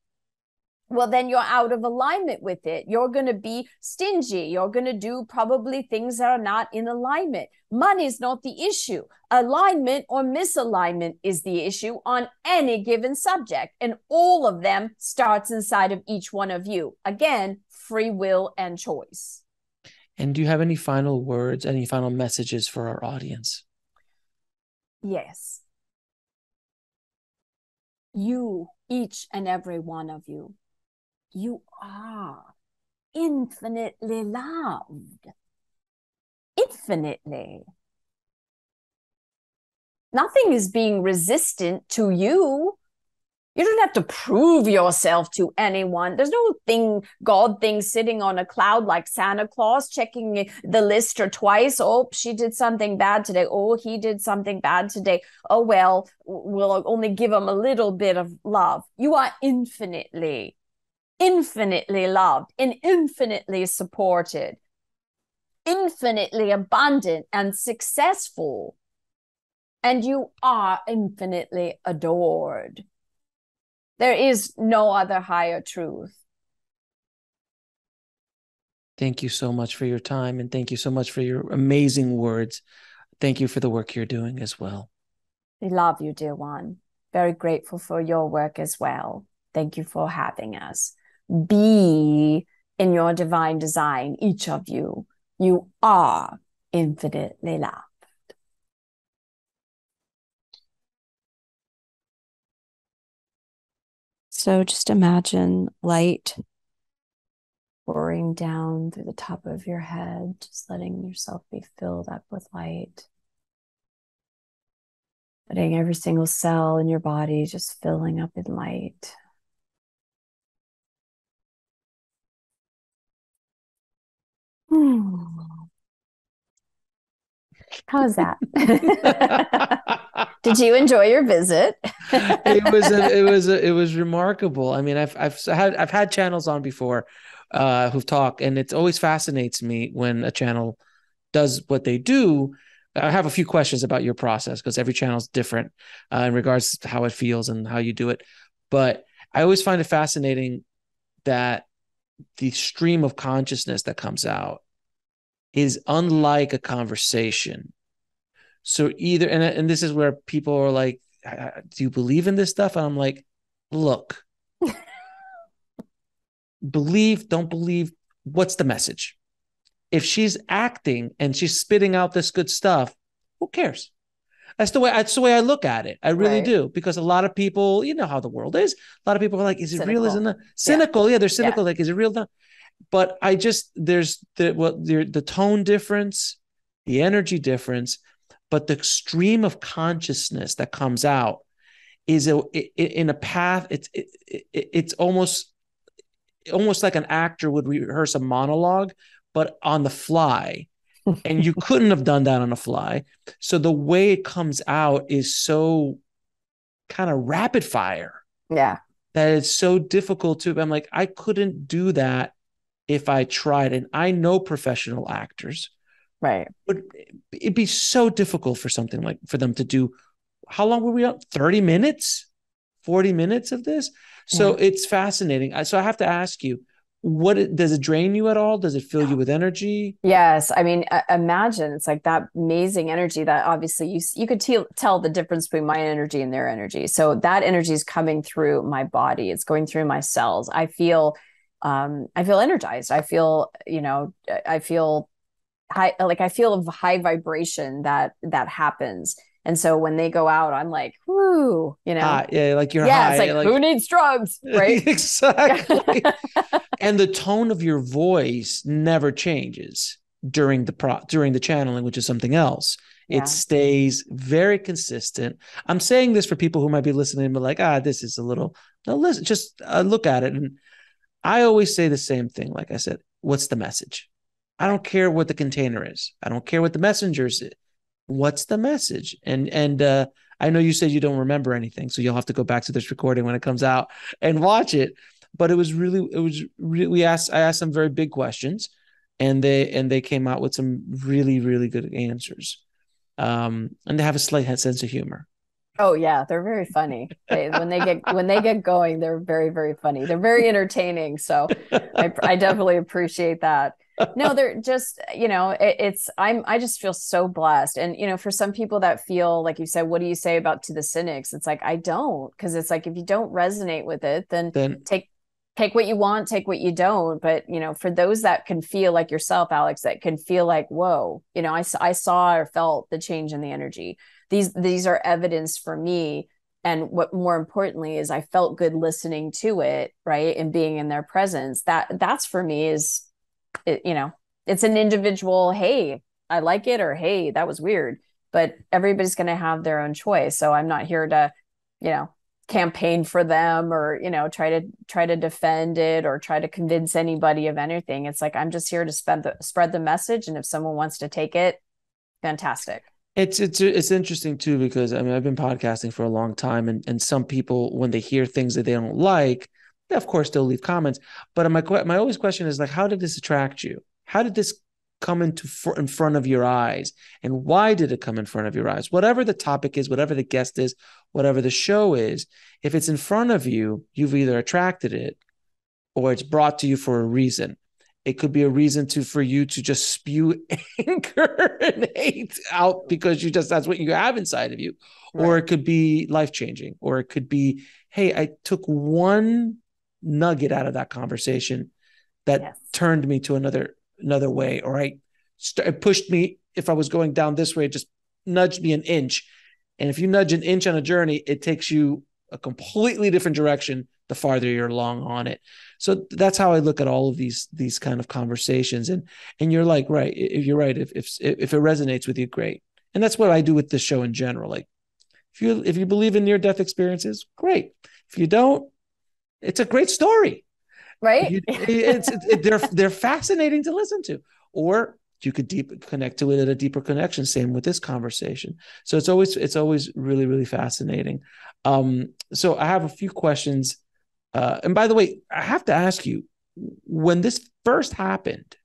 well, then you're out of alignment with it. You're going to be stingy. You're going to do probably things that are not in alignment. Money is not the issue. Alignment or misalignment is the issue on any given subject. And all of them starts inside of each one of you. Again, free will and choice. And do you have any final words, any final messages for our audience? Yes. You, each and every one of you, you are infinitely loved. Infinitely. Nothing is being resistant to you. You don't have to prove yourself to anyone. There's no God thing sitting on a cloud like Santa Claus checking the list or twice. Oh, she did something bad today. Oh, he did something bad today. Oh, well, we'll only give him a little bit of love. You are infinitely loved and infinitely supported, infinitely abundant and successful. And you are infinitely adored. There is no other higher truth. Thank you so much for your time, and thank you so much for your amazing words. Thank you for the work you're doing as well. We love you, dear one. Very grateful for your work as well. Thank you for having us. Be in your divine design, each of you. You are infinitely loved. So just imagine light pouring down through the top of your head, just letting yourself be filled up with light. Letting every single cell in your body just filling up in light. How's that? Did you enjoy your visit? It was remarkable. I mean, I've had channels on before who've talked, and it always fascinates me when a channel does what they do. I have a few questions about your process because every channel is different in regards to how it feels and how you do it. But I always find it fascinating that the stream of consciousness that comes out is unlike a conversation. So either, and this is where people are like, do you believe in this stuff? And I'm like, look, believe, don't believe, what's the message? If she's acting and she's spitting out this good stuff, who cares? That's the way I look at it. I really do. Because a lot of people, you know how the world is. A lot of people are like, is it real? Isn't it cynical? Yeah, they're cynical. Like, is it real? But there's the tone difference, the energy difference, but the stream of consciousness that comes out is in a path. It's almost like an actor would rehearse a monologue, but on the fly. And you couldn't have done that on the fly. So the way it comes out is so kind of rapid fire. Yeah. That it's so difficult to, I'm like, I couldn't do that if I tried. And I know professional actors. Right. But it'd be so difficult for them to do. How long were we up? 30 minutes, 40 minutes of this. So it's fascinating. So I have to ask you, Does it drain you at all? Does it fill you with energy? Yes, I mean, imagine it's like that amazing energy that obviously you could tell the difference between my energy and their energy. So that energy is coming through my body. It's going through my cells. I feel energized. I feel, I feel high, like I feel a high vibration that happens. And so when they go out, I'm like, whoo, High, yeah, like you're yeah, it's high, like like who needs drugs, right? exactly. And the tone of your voice never changes during the channeling, which is something else. It Yeah. stays very consistent. I'm saying this for people who might be listening, but like, this is a little. No, listen, just look at it, and I always say the same thing. Like I said, what's the message? I Right. don't care what the container is. I don't care what the messenger is. What's the message? And I know you said you don't remember anything, so you'll have to go back to this recording when it comes out and watch it. But I asked some very big questions, and they came out with some really, really good answers. And they have a slight sense of humor. Oh yeah, they're very funny. When they get going, they're very, very funny. They're very entertaining. So I definitely appreciate that. No, they're just, I just feel so blessed. And for some people that feel like you said, what do you say about to the cynics? It's like I don't, because it's like if you don't resonate with it, then Then take what you want, take what you don't. But for those that can feel like yourself, Alex, that can feel like, whoa, I saw or felt the change in the energy. These are evidence for me. And what more importantly is I felt good listening to it, right? And being in their presence. That's for me is it's an individual, hey, I like it, or hey, that was weird. But everybody's going to have their own choice. So I'm not here to, you know, campaign for them or try to defend it or try to convince anybody of anything. It's like I'm just here to spread the message, and if someone wants to take it, fantastic. it's interesting too, because I mean I've been podcasting for a long time, and some people, when they hear things that they don't like, of course they'll leave comments. But my always question is like, how did this attract you? How did this come in front of your eyes, and why did it come in front of your eyes? Whatever the topic is, whatever the guest is, whatever the show is, if it's in front of you, you've either attracted it or it's brought to you for a reason. It could be a reason for you to just spew anger and hate out because that's what you have inside of you. Or Right. it could be life-changing, or it could be, hey, I took one nugget out of that conversation that Yes. turned me to another way, or it pushed me. If I was going down this way, it just nudged me an inch. And if you nudge an inch on a journey, it takes you a completely different direction the farther you're along on it. So that's how I look at all of these kind of conversations. And you're like, right, if you're right, if it resonates with you, great. And that's what I do with the show in general. Like, if you believe in near death experiences, great. If you don't, it's a great story. Right. They're fascinating to listen to, or you could connect to it at a deeper connection. Same with this conversation. So it's always really, really fascinating. So I have a few questions. And by the way, I have to ask you, when this first happened,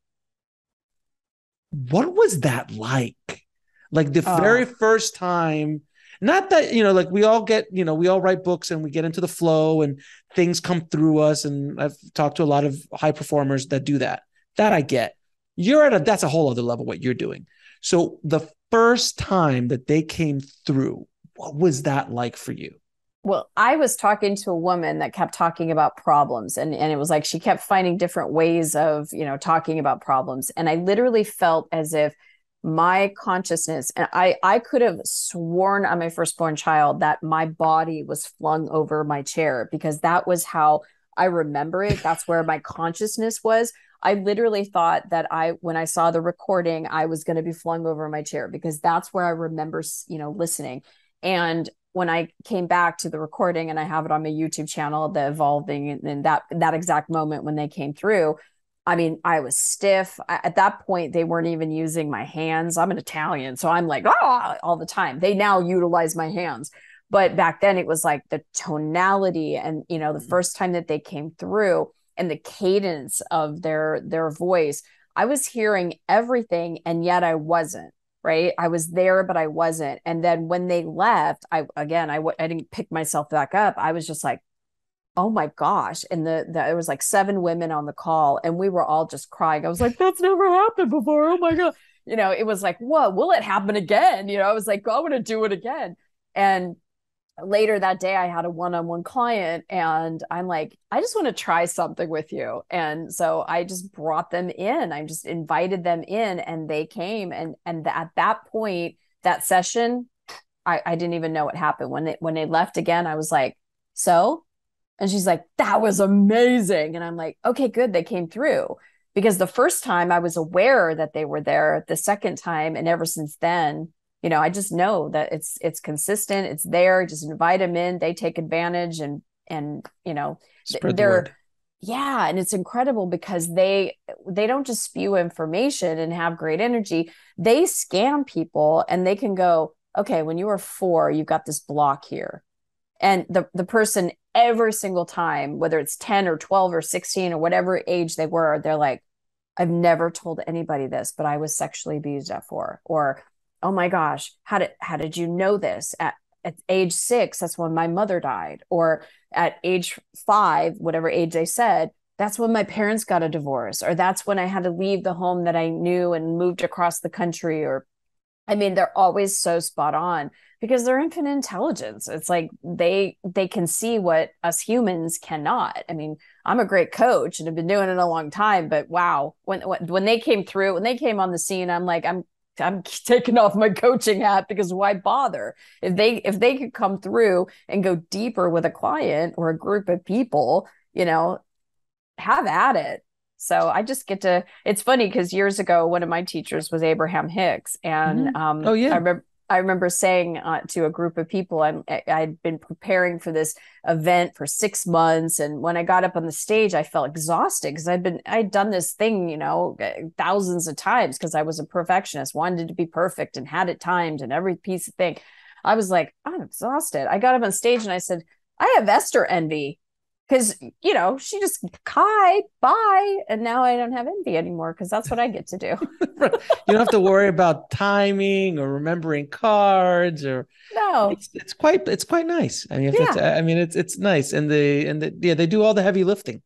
what was that like? Like the very Oh, first time, not that, like we all we all write books and we get into the flow and things come through us. And I've talked to a lot of high performers that do that. That I get. That's a whole other level what you're doing. So the first time that they came through, what was that like for you? well, I was talking to a woman that kept talking about problems, and it was like she kept finding different ways of, talking about problems. And I literally felt as if my consciousness, and I could have sworn on my firstborn child that my body was flung over my chair, because that was how I remember it. That's where my consciousness was. I literally thought that when I saw the recording, I was going to be flung over my chair, because that's where I remember, listening. And when I came back to the recording, and I have it on my YouTube channel, the evolving, and that exact moment when they came through, I mean, I was stiff. At that point, they weren't even using my hands. I'm an Italian, so I'm like, all the time. They now utilize my hands. But back then it was like the tonality, and the first time that they came through, and the cadence of their voice, I was hearing everything, and yet I wasn't. Right, I was there, but I wasn't. And then when they left, I didn't pick myself back up. I was just like, oh my gosh. And there was like 7 women on the call and we were all just crying. I was like, that's never happened before. Oh my God. It was like, what, will it happen again? I was like, I want to do it again. And later that day I had a one-on-one client and I'm like, I just want to try something with you. And so I just brought them in. I just invited them in and they came. And at that point, that session, I didn't even know what happened. When they left again, I was like, so? And she's like, that was amazing. And I'm like, okay, good. They came through. Because the first time I was aware that they were there. The second time, and ever since then, I just know that it's consistent. It's there. Just invite them in. They take advantage and Spread the they're word. yeah, and it's incredible because they don't just spew information and have great energy. They scan people and they can go, okay, when you were 4, you've got this block here. And the person every single time, whether it's 10 or 12 or 16 or whatever age they were, they're like, I've never told anybody this, but I was sexually abused at 4. Or, oh my gosh, how did you know this? At age 6, that's when my mother died. Or at age 5, whatever age they said, that's when my parents got a divorce. Or that's when I had to leave the home that I knew and moved across the country. Or I mean, they're always so spot on because they're infinite intelligence. It's like they can see what us humans cannot. I mean, I'm a great coach and have been doing it a long time, but wow, when they came through, when they came on the scene, I'm like, I'm taking off my coaching hat because why bother? If they could come through and go deeper with a client or a group of people, have at it. So I just get to, it's funny because years ago, one of my teachers was Abraham Hicks. And Oh yeah. I remember saying to a group of people, I'd been preparing for this event for 6 months. And when I got up on the stage, I felt exhausted because I'd done this thing, thousands of times because I was a perfectionist, wanted to be perfect and had it timed and every piece of thing. I was like, I'm exhausted. I got up on stage and I said, I have Esther envy because she just hi bye and now I don't have envy anymore because that's what I get to do. You don't have to worry about timing or remembering cards or No. it's quite nice. I mean, if it's Yeah, I mean it's nice and yeah, they do all the heavy lifting.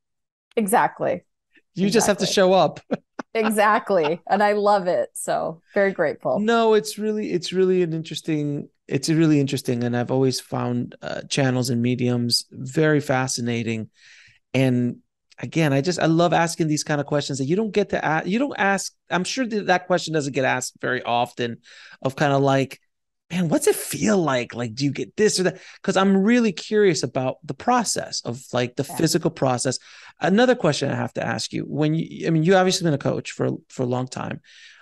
exactly. You just have to Exactly. show up. Exactly. And I love it, so very grateful. No, it's really interesting, and I've always found channels and mediums very fascinating. And again, I love asking these kind of questions that you don't get to ask. You don't ask. I'm sure that question doesn't get asked very often, of kind of like, man, what's it feel like? Like, do you get this or that? Because I'm really curious about the process of like the Yeah. physical process. Another question I have to ask you: I mean, you obviously been a coach for a long time,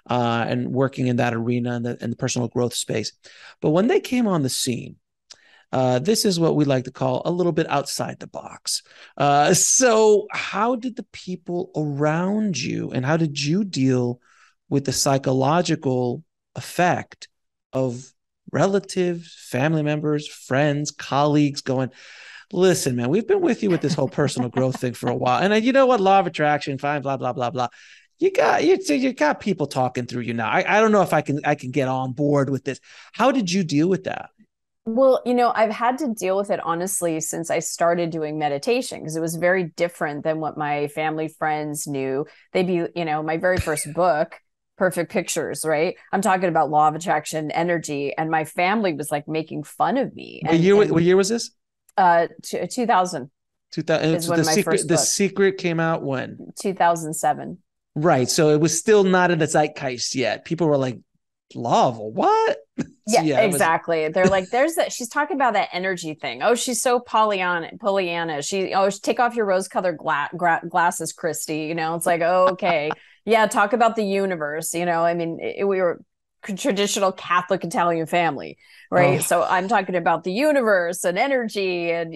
and working in that arena and the personal growth space. But when they came on the scene, this is what we like to call a little bit outside the box. So, how did the people around you and how did you deal with the psychological effect of relatives, family members, friends, colleagues going, listen, man, we've been with you with this whole personal growth thing for a while. And you know what? Law of attraction, fine, blah, blah, blah, blah. You got people talking through you now. I don't know if I can get on board with this. How did you deal with that? Well, I've had to deal with it honestly since I started doing meditation because it was very different than what my family friends knew. They'd be, my very first book, Perfect Pictures, right? I'm talking about law of attraction, energy, and my family was like making fun of me. What And year? and What year was this? 2000 2000. is So when the my secret. first The book, secret came out when? 2007. Right. So it was still not in the zeitgeist yet. People were like, love, what? So Yeah, yeah, it was. exactly. They're like, there's that. She's talking about that energy thing. Oh, she's so Pollyanna. Take off your rose-colored glasses, Christy. It's like, oh, okay, yeah, talk about the universe. I mean, we were traditional Catholic Italian family, right? Oh, So I'm talking about the universe and energy, and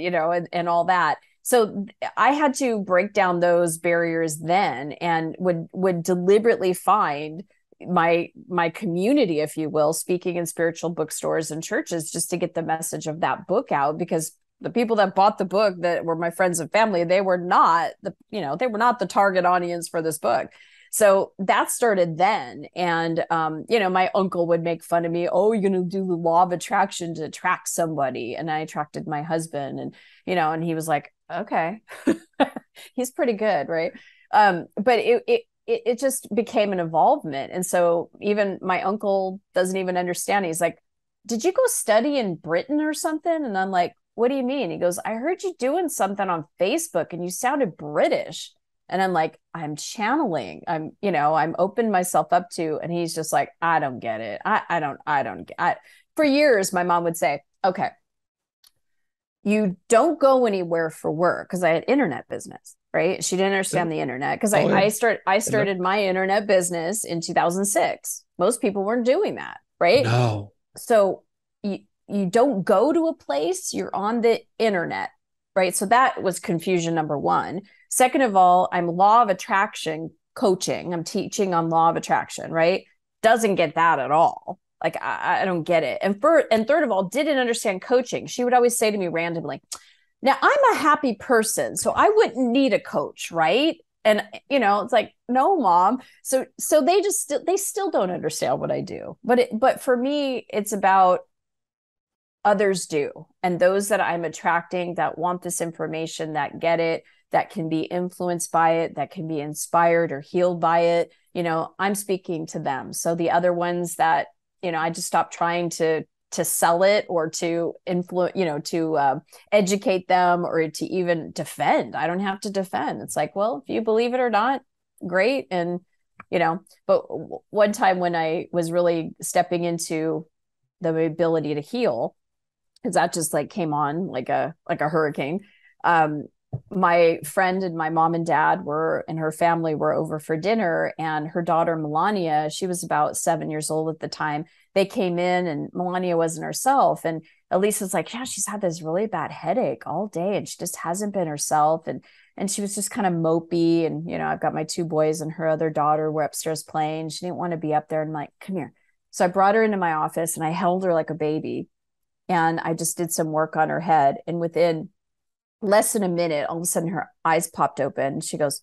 and all that. So I had to break down those barriers then, and would deliberately find my community, if you will, speaking in spiritual bookstores and churches just to get the message of that book out because the people that bought the book that were my friends and family, they were not the target audience for this book. So that started then. And, my uncle would make fun of me. Oh, you're going to do the law of attraction to attract somebody. And I attracted my husband, and he was like, okay, he's pretty good. Right. But it just became an involvement. And so even my uncle doesn't even understand. He's like, did you go study in Britain or something? And I'm like, what do you mean? He goes, I heard you doing something on Facebook and you sounded British. And I'm like, I'm channeling. I'm opening myself up to, and he's just like, I don't get it. I don't get it. For years, my mom would say, okay, you don't go anywhere for work, because I had internet business, right? She didn't understand the internet because I started my internet business in 2006. Most people weren't doing that, right? No. So you don't go to a place, you're on the internet, right? So that was confusion number one. Second of all, I'm law of attraction coaching. I'm teaching on law of attraction, right? Doesn't get that at all. Like, I don't get it. And third of all, didn't understand coaching. She would always say to me randomly, now I'm a happy person, so I wouldn't need a coach, right? And it's like, no, mom. So they still don't understand what I do. But for me, it's about others do, and those that I'm attracting that want this information, that get it, that can be influenced by it, that can be inspired or healed by it. I'm speaking to them. So the other ones that I just stopped trying to sell it or to influence, to educate them or to even defend. I don't have to defend. It's like, well, if you believe it or not, great. And, but one time when I was really stepping into the ability to heal, because that just like came on like a hurricane. My friend and my mom and dad and her family were over for dinner, and her daughter Melania, she was about 7 years old at the time. They came in and Melania wasn't herself. And Elisa's like, yeah, she's had this really bad headache all day and she just hasn't been herself. And she was just kind of mopey. And, I've got my two boys and her other daughter were upstairs playing. She didn't want to be up there. And I'm like, come here. So I brought her into my office and I held her like a baby. And I just did some work on her head. And within less than a minute, all of a sudden her eyes popped open. She goes,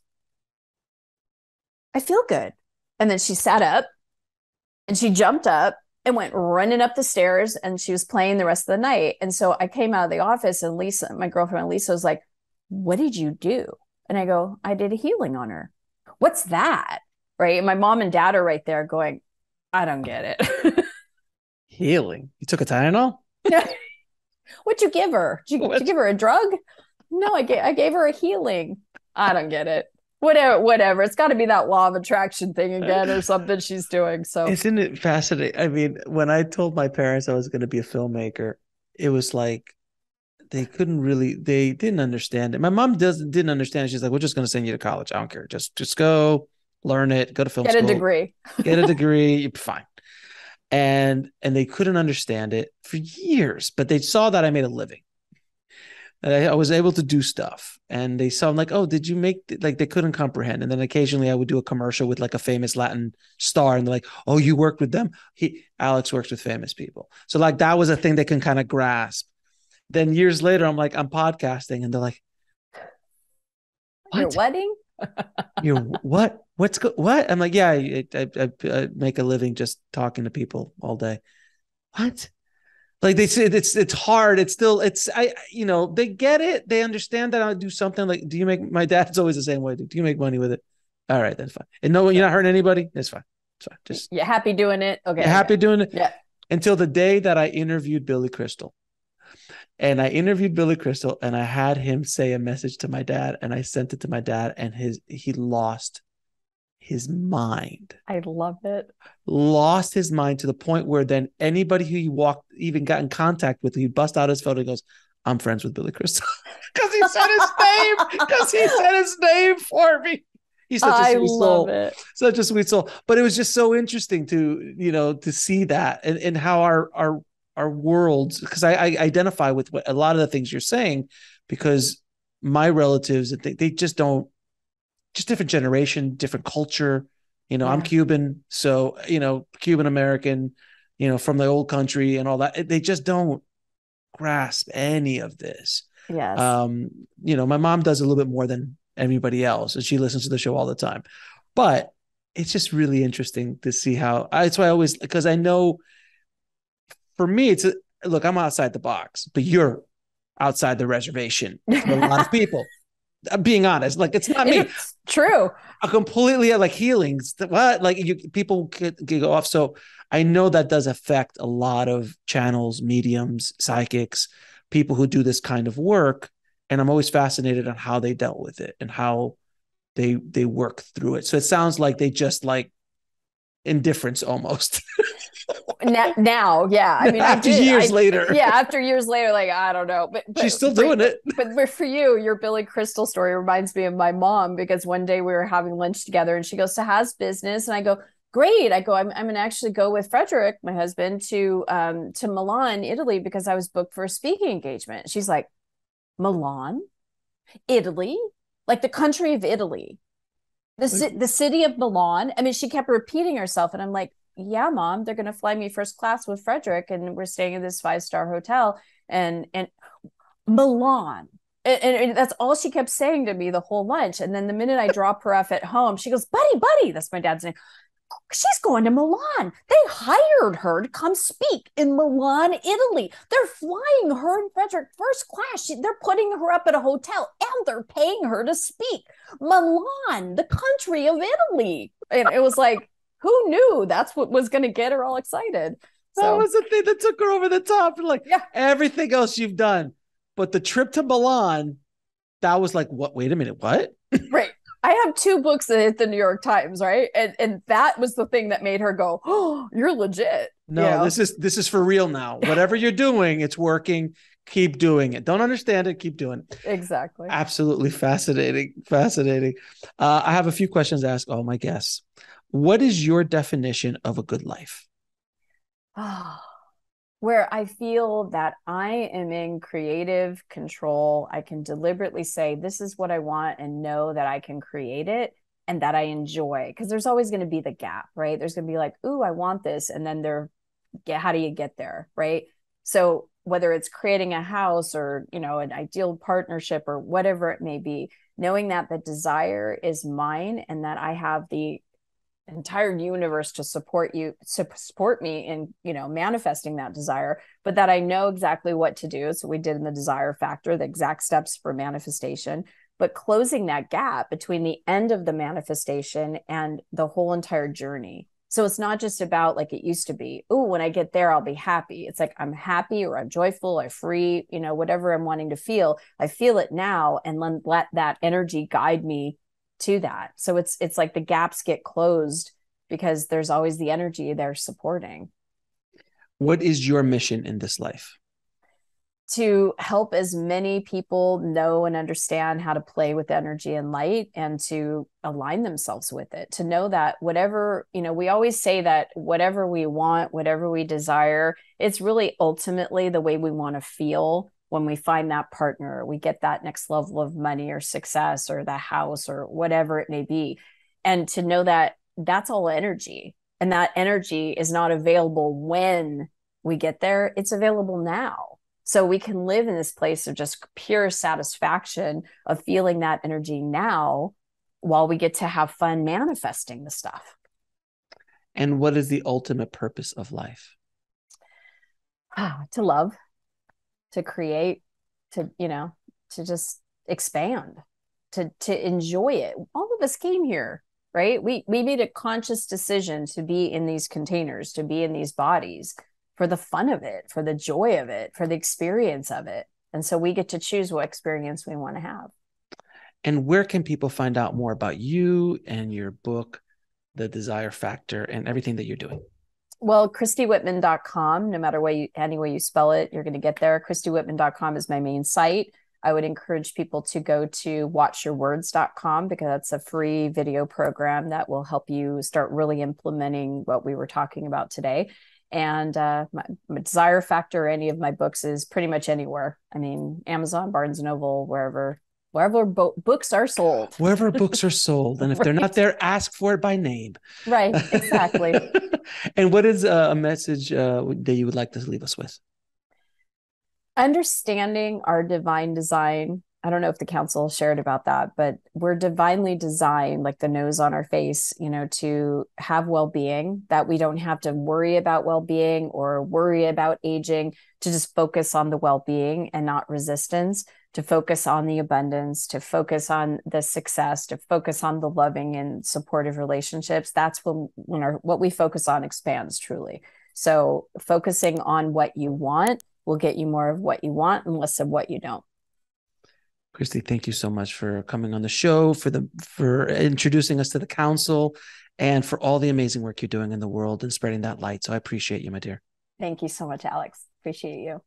I feel good. And then she sat up and she jumped up and went running up the stairs, and she was playing the rest of the night. And so I came out of the office, and Lisa, my girlfriend Lisa, was like, what did you do? And I go, I did a healing on her. What's that? Right. And my mom and dad are right there going, I don't get it. Healing? You took a Tylenol? What'd you give her? Did you give her a drug? No, I gave her a healing. I don't get it. Whatever. It's got to be that law of attraction thing again or something she's doing. So isn't it fascinating? I mean, when I told my parents I was going to be a filmmaker, it was like they didn't understand it. My mom didn't understand it. She's like, we're just going to send you to college. I don't care. Just go learn it, go to film school. Get a degree. Get a degree, you're fine. And they couldn't understand it for years, but they saw that I made a living. I was able to do stuff, and they saw, I'm like, oh, did you make, like, they couldn't comprehend. And then occasionally I would do a commercial with like a famous Latin star, and they're like, oh, you worked with them? Alex works with famous people. So like, that was a thing they can kind of grasp. Then years later, I'm podcasting, and they're like, what? Your wedding? You're what? What? I'm like, yeah, I make a living just talking to people all day. What? Like, they say it's hard. It's still, they get it. They understand that I do something. Like, do you make, my dad's always the same way. Do you make money with it? All right, that's fine. And no, you're not hurting anybody. That's fine. It's fine. Just, you're happy doing it. Okay. You're happy doing it. Yeah. Until the day that I interviewed Billy Crystal. And I interviewed Billy Crystal, and I had him say a message to my dad, and I sent it to my dad, and he lost his mind. I love it. Lost his mind to the point where then anybody who even got in contact with, he'd bust out his photo and goes, I'm friends with Billy Crystal. Because he said his name. Because he said his name for me. He's such a sweet soul. It. Such a sweet soul. But it was just so interesting to see that and how our worlds, because I identify with a lot of the things you're saying, because my relatives, they just don't, just different generation, different culture. Yeah. I'm Cuban, so, Cuban American, from the old country and all that. They just don't grasp any of this. Yes. My mom does a little bit more than everybody else, and she listens to the show all the time. But it's just really interesting to see how, that's why I always, because I know for me, look, I'm outside the box, but you're outside the reservation for a lot of people. I'm being honest, like it's not me. It's true. I completely like healings. What like people could go off. So I know that does affect a lot of channels, mediums, psychics, people who do this kind of work. And I'm always fascinated on how they dealt with it and how they work through it. So it sounds like they just like indifference almost. Now, yeah. I mean, after years later. Yeah, after years later, like, I don't know. But she's still doing it. But for you, your Billy Crystal story reminds me of my mom, because one day we were having lunch together and she goes to Has Business. And I go, great. I go, I'm going to actually go with Frederick, my husband, to Milan, Italy, because I was booked for a speaking engagement. She's like, Milan, Italy, like the country of Italy, the city of Milan. I mean, she kept repeating herself. And I'm like, yeah, Mom, they're going to fly me first class with Frederick, and we're staying in this 5-star hotel, and Milan. And that's all she kept saying to me the whole lunch. And then the minute I drop her off at home, she goes, buddy, that's my dad's name. She's going to Milan. They hired her to come speak in Milan, Italy. They're flying her and Frederick first class. They're putting her up at a hotel and they're paying her to speak. Milan, the country of Italy. And it was like, who knew that's what was going to get her all excited? That was the thing that took her over the top. Like, yeah, everything else you've done, but the trip to Milan, that was like, what? Wait a minute, what? Right. I have 2 books that hit the New York Times, right? And that was the thing that made her go, oh, you're legit. No, you know? This is for real now. Whatever you're doing, it's working. Keep doing it. Don't understand it. Keep doing it. Exactly. Absolutely fascinating. I have a few questions to ask all my guests. What is your definition of a good life? Where I feel that I am in creative control. I can deliberately say, this is what I want, and know that I can create it and that I enjoy. Because there's always going to be the gap, right? There's going to be like, ooh, I want this. And then how do you get there, right? So whether it's creating a house or, an ideal partnership or whatever it may be, knowing that the desire is mine and that I have the entire universe to support me in, manifesting that desire, but that I know exactly what to do. So we did in the desire factor, the exact steps for manifestation, but closing that gap between the end of the manifestation and the whole entire journey. So it's not just about like it used to be, oh, when I get there, I'll be happy. It's like, I'm happy or I'm joyful, I'm free, whatever I'm wanting to feel, I feel it now, and let that energy guide me to that. So it's like the gaps get closed because there's always the energy there supporting. What is your mission in this life? To help as many people know and understand how to play with energy and light, and to align themselves with it, to know that whatever, we always say that whatever we want, whatever we desire, it's really ultimately the way we want to feel when we find that partner, we get that next level of money or success or the house or whatever it may be. And to know that that's all energy, and that energy is not available when we get there. It's available now. So we can live in this place of just pure satisfaction of feeling that energy now while we get to have fun manifesting the stuff. And what is the ultimate purpose of life? To love, to create, to just expand, to enjoy it. All of us came here, right? We made a conscious decision to be in these containers, to be in these bodies for the fun of it, for the joy of it, for the experience of it. And so we get to choose what experience we want to have. And where can people find out more about you and your book, The Desire Factor, and everything that you're doing? Well, ChristyWhitman.com, no matter any way you spell it, you're going to get there. ChristyWhitman.com is my main site. I would encourage people to go to watchyourwords.com, because that's a free video program that will help you start really implementing what we were talking about today. And my Desire Factor, or any of my books, is pretty much anywhere. I mean, Amazon, Barnes & Noble, wherever books are sold. Wherever books are sold. And if they're not there, ask for it by name. Right, exactly. And what is a message that you would like to leave us with? Understanding our divine design I don't know if the council shared about that, but we're divinely designed, like the nose on our face, to have well-being, that we don't have to worry about well-being or worry about aging, to just focus on the well-being and not resistance, to focus on the abundance, to focus on the success, to focus on the loving and supportive relationships. That's when what we focus on expands truly. So focusing on what you want will get you more of what you want and less of what you don't. Christy, thank you so much for coming on the show, for introducing us to the council, and for all the amazing work you're doing in the world and spreading that light. So I appreciate you, my dear. Thank you so much, Alex. Appreciate you.